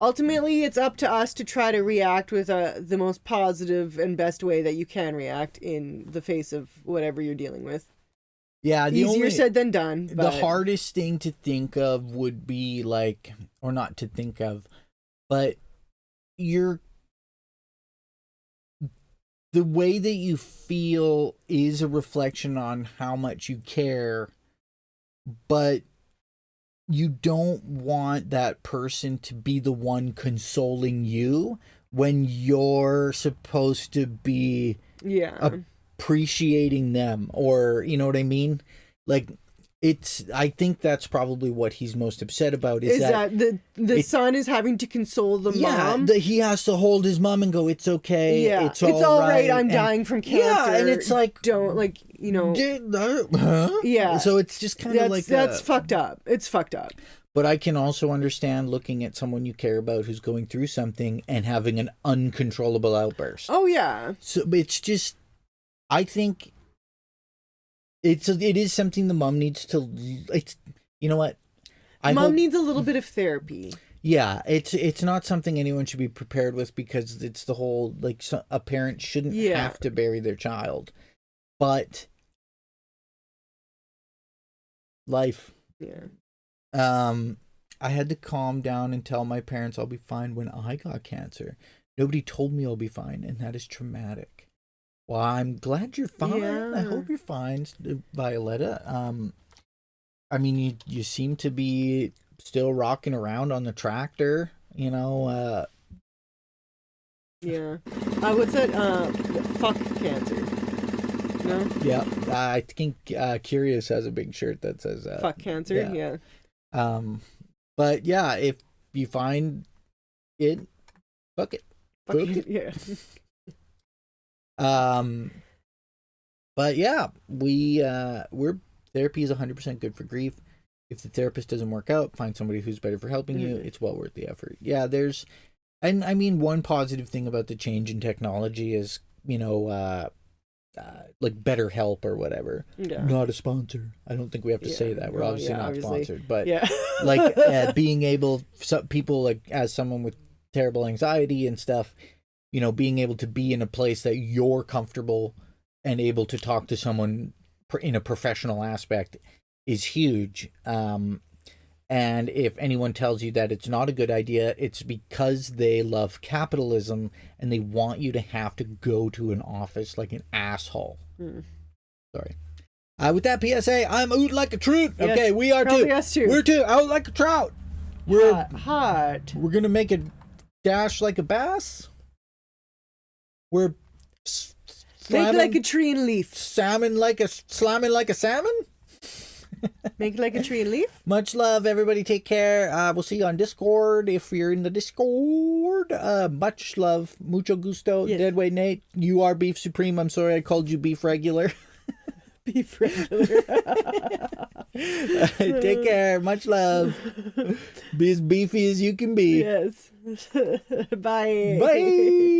Speaker 1: ultimately, it's up to us to try to react with the most positive and best way that you can react in the face of whatever you're dealing with.
Speaker 2: Yeah,
Speaker 1: Easier said than done.
Speaker 2: The
Speaker 1: But
Speaker 2: hardest thing to think of would be like, or not to think of, but the way that you feel is a reflection on how much you care, but you don't want that person to be the one consoling you when you're supposed to be appreciating them, or you know what I mean? Like, I think that's probably what he's most upset about is that
Speaker 1: the son is having to console the mom.
Speaker 2: He has to hold his mom and go, it's okay,
Speaker 1: Yeah,
Speaker 2: it's all right.
Speaker 1: I'm dying from cancer.
Speaker 2: Yeah, and it's like,
Speaker 1: don't, like, you know.
Speaker 2: Huh?
Speaker 1: Yeah.
Speaker 2: So it's just kind of like
Speaker 1: that's fucked up. It's fucked up.
Speaker 2: But I can also understand looking at someone you care about who's going through something and having an uncontrollable outburst.
Speaker 1: Oh yeah.
Speaker 2: So it's just, I think it is something the mom needs to. It's, you know what,
Speaker 1: Mom needs a little bit of therapy.
Speaker 2: Yeah, it's not something anyone should be prepared with, because it's the whole, like, a parent shouldn't have to bury their child, but life.
Speaker 1: Yeah.
Speaker 2: I had to calm down and tell my parents I'll be fine when I got cancer. Nobody told me I'll be fine, and that is traumatic. Well, I'm glad you're fine.
Speaker 1: Yeah.
Speaker 2: I hope you're fine, Violetta. I mean, you seem to be still rocking around on the tractor, you know.
Speaker 1: Yeah. What's that? Fuck cancer. No?
Speaker 2: Yeah, I think Curious has a big shirt that says
Speaker 1: fuck cancer. Yeah.
Speaker 2: But yeah, if you find it, fuck it.
Speaker 1: Fuck
Speaker 2: Cook.
Speaker 1: it. Yeah.
Speaker 2: But yeah, we're therapy is 100% good for grief. If the therapist doesn't work out, find somebody who's better for helping you. It's well worth the effort. Yeah, and I mean, one positive thing about the change in technology is, you know, like BetterHelp or whatever.
Speaker 1: Yeah.
Speaker 2: Not a sponsor. I don't think we have to say that. We're obviously not sponsored, but like being able, some people, like, as someone with terrible anxiety and stuff, you know, being able to be in a place that you're comfortable and able to talk to someone in a professional aspect is huge. And if anyone tells you that it's not a good idea, it's because they love capitalism and they want you to have to go to an office like an asshole. Sorry. With that PSA, I'm out like a trout.
Speaker 1: Yes,
Speaker 2: okay, we are too.
Speaker 1: us too.
Speaker 2: We're too out like a trout. We're
Speaker 1: hot.
Speaker 2: We're gonna make a dash like a bass. We're
Speaker 1: Make like a tree and leaf.
Speaker 2: slamming like a salmon.
Speaker 1: Make like a tree and leaf.
Speaker 2: Much love, everybody. Take care. We'll see you on Discord if you're in the Discord. Much love. Mucho gusto.
Speaker 1: Yes.
Speaker 2: Deadweight Nate. You are Beef Supreme. I'm sorry I called you Beef Regular.
Speaker 1: Beef regular.
Speaker 2: Take care. Much love. Be as beefy as you can be.
Speaker 1: Yes. Bye.
Speaker 2: Bye.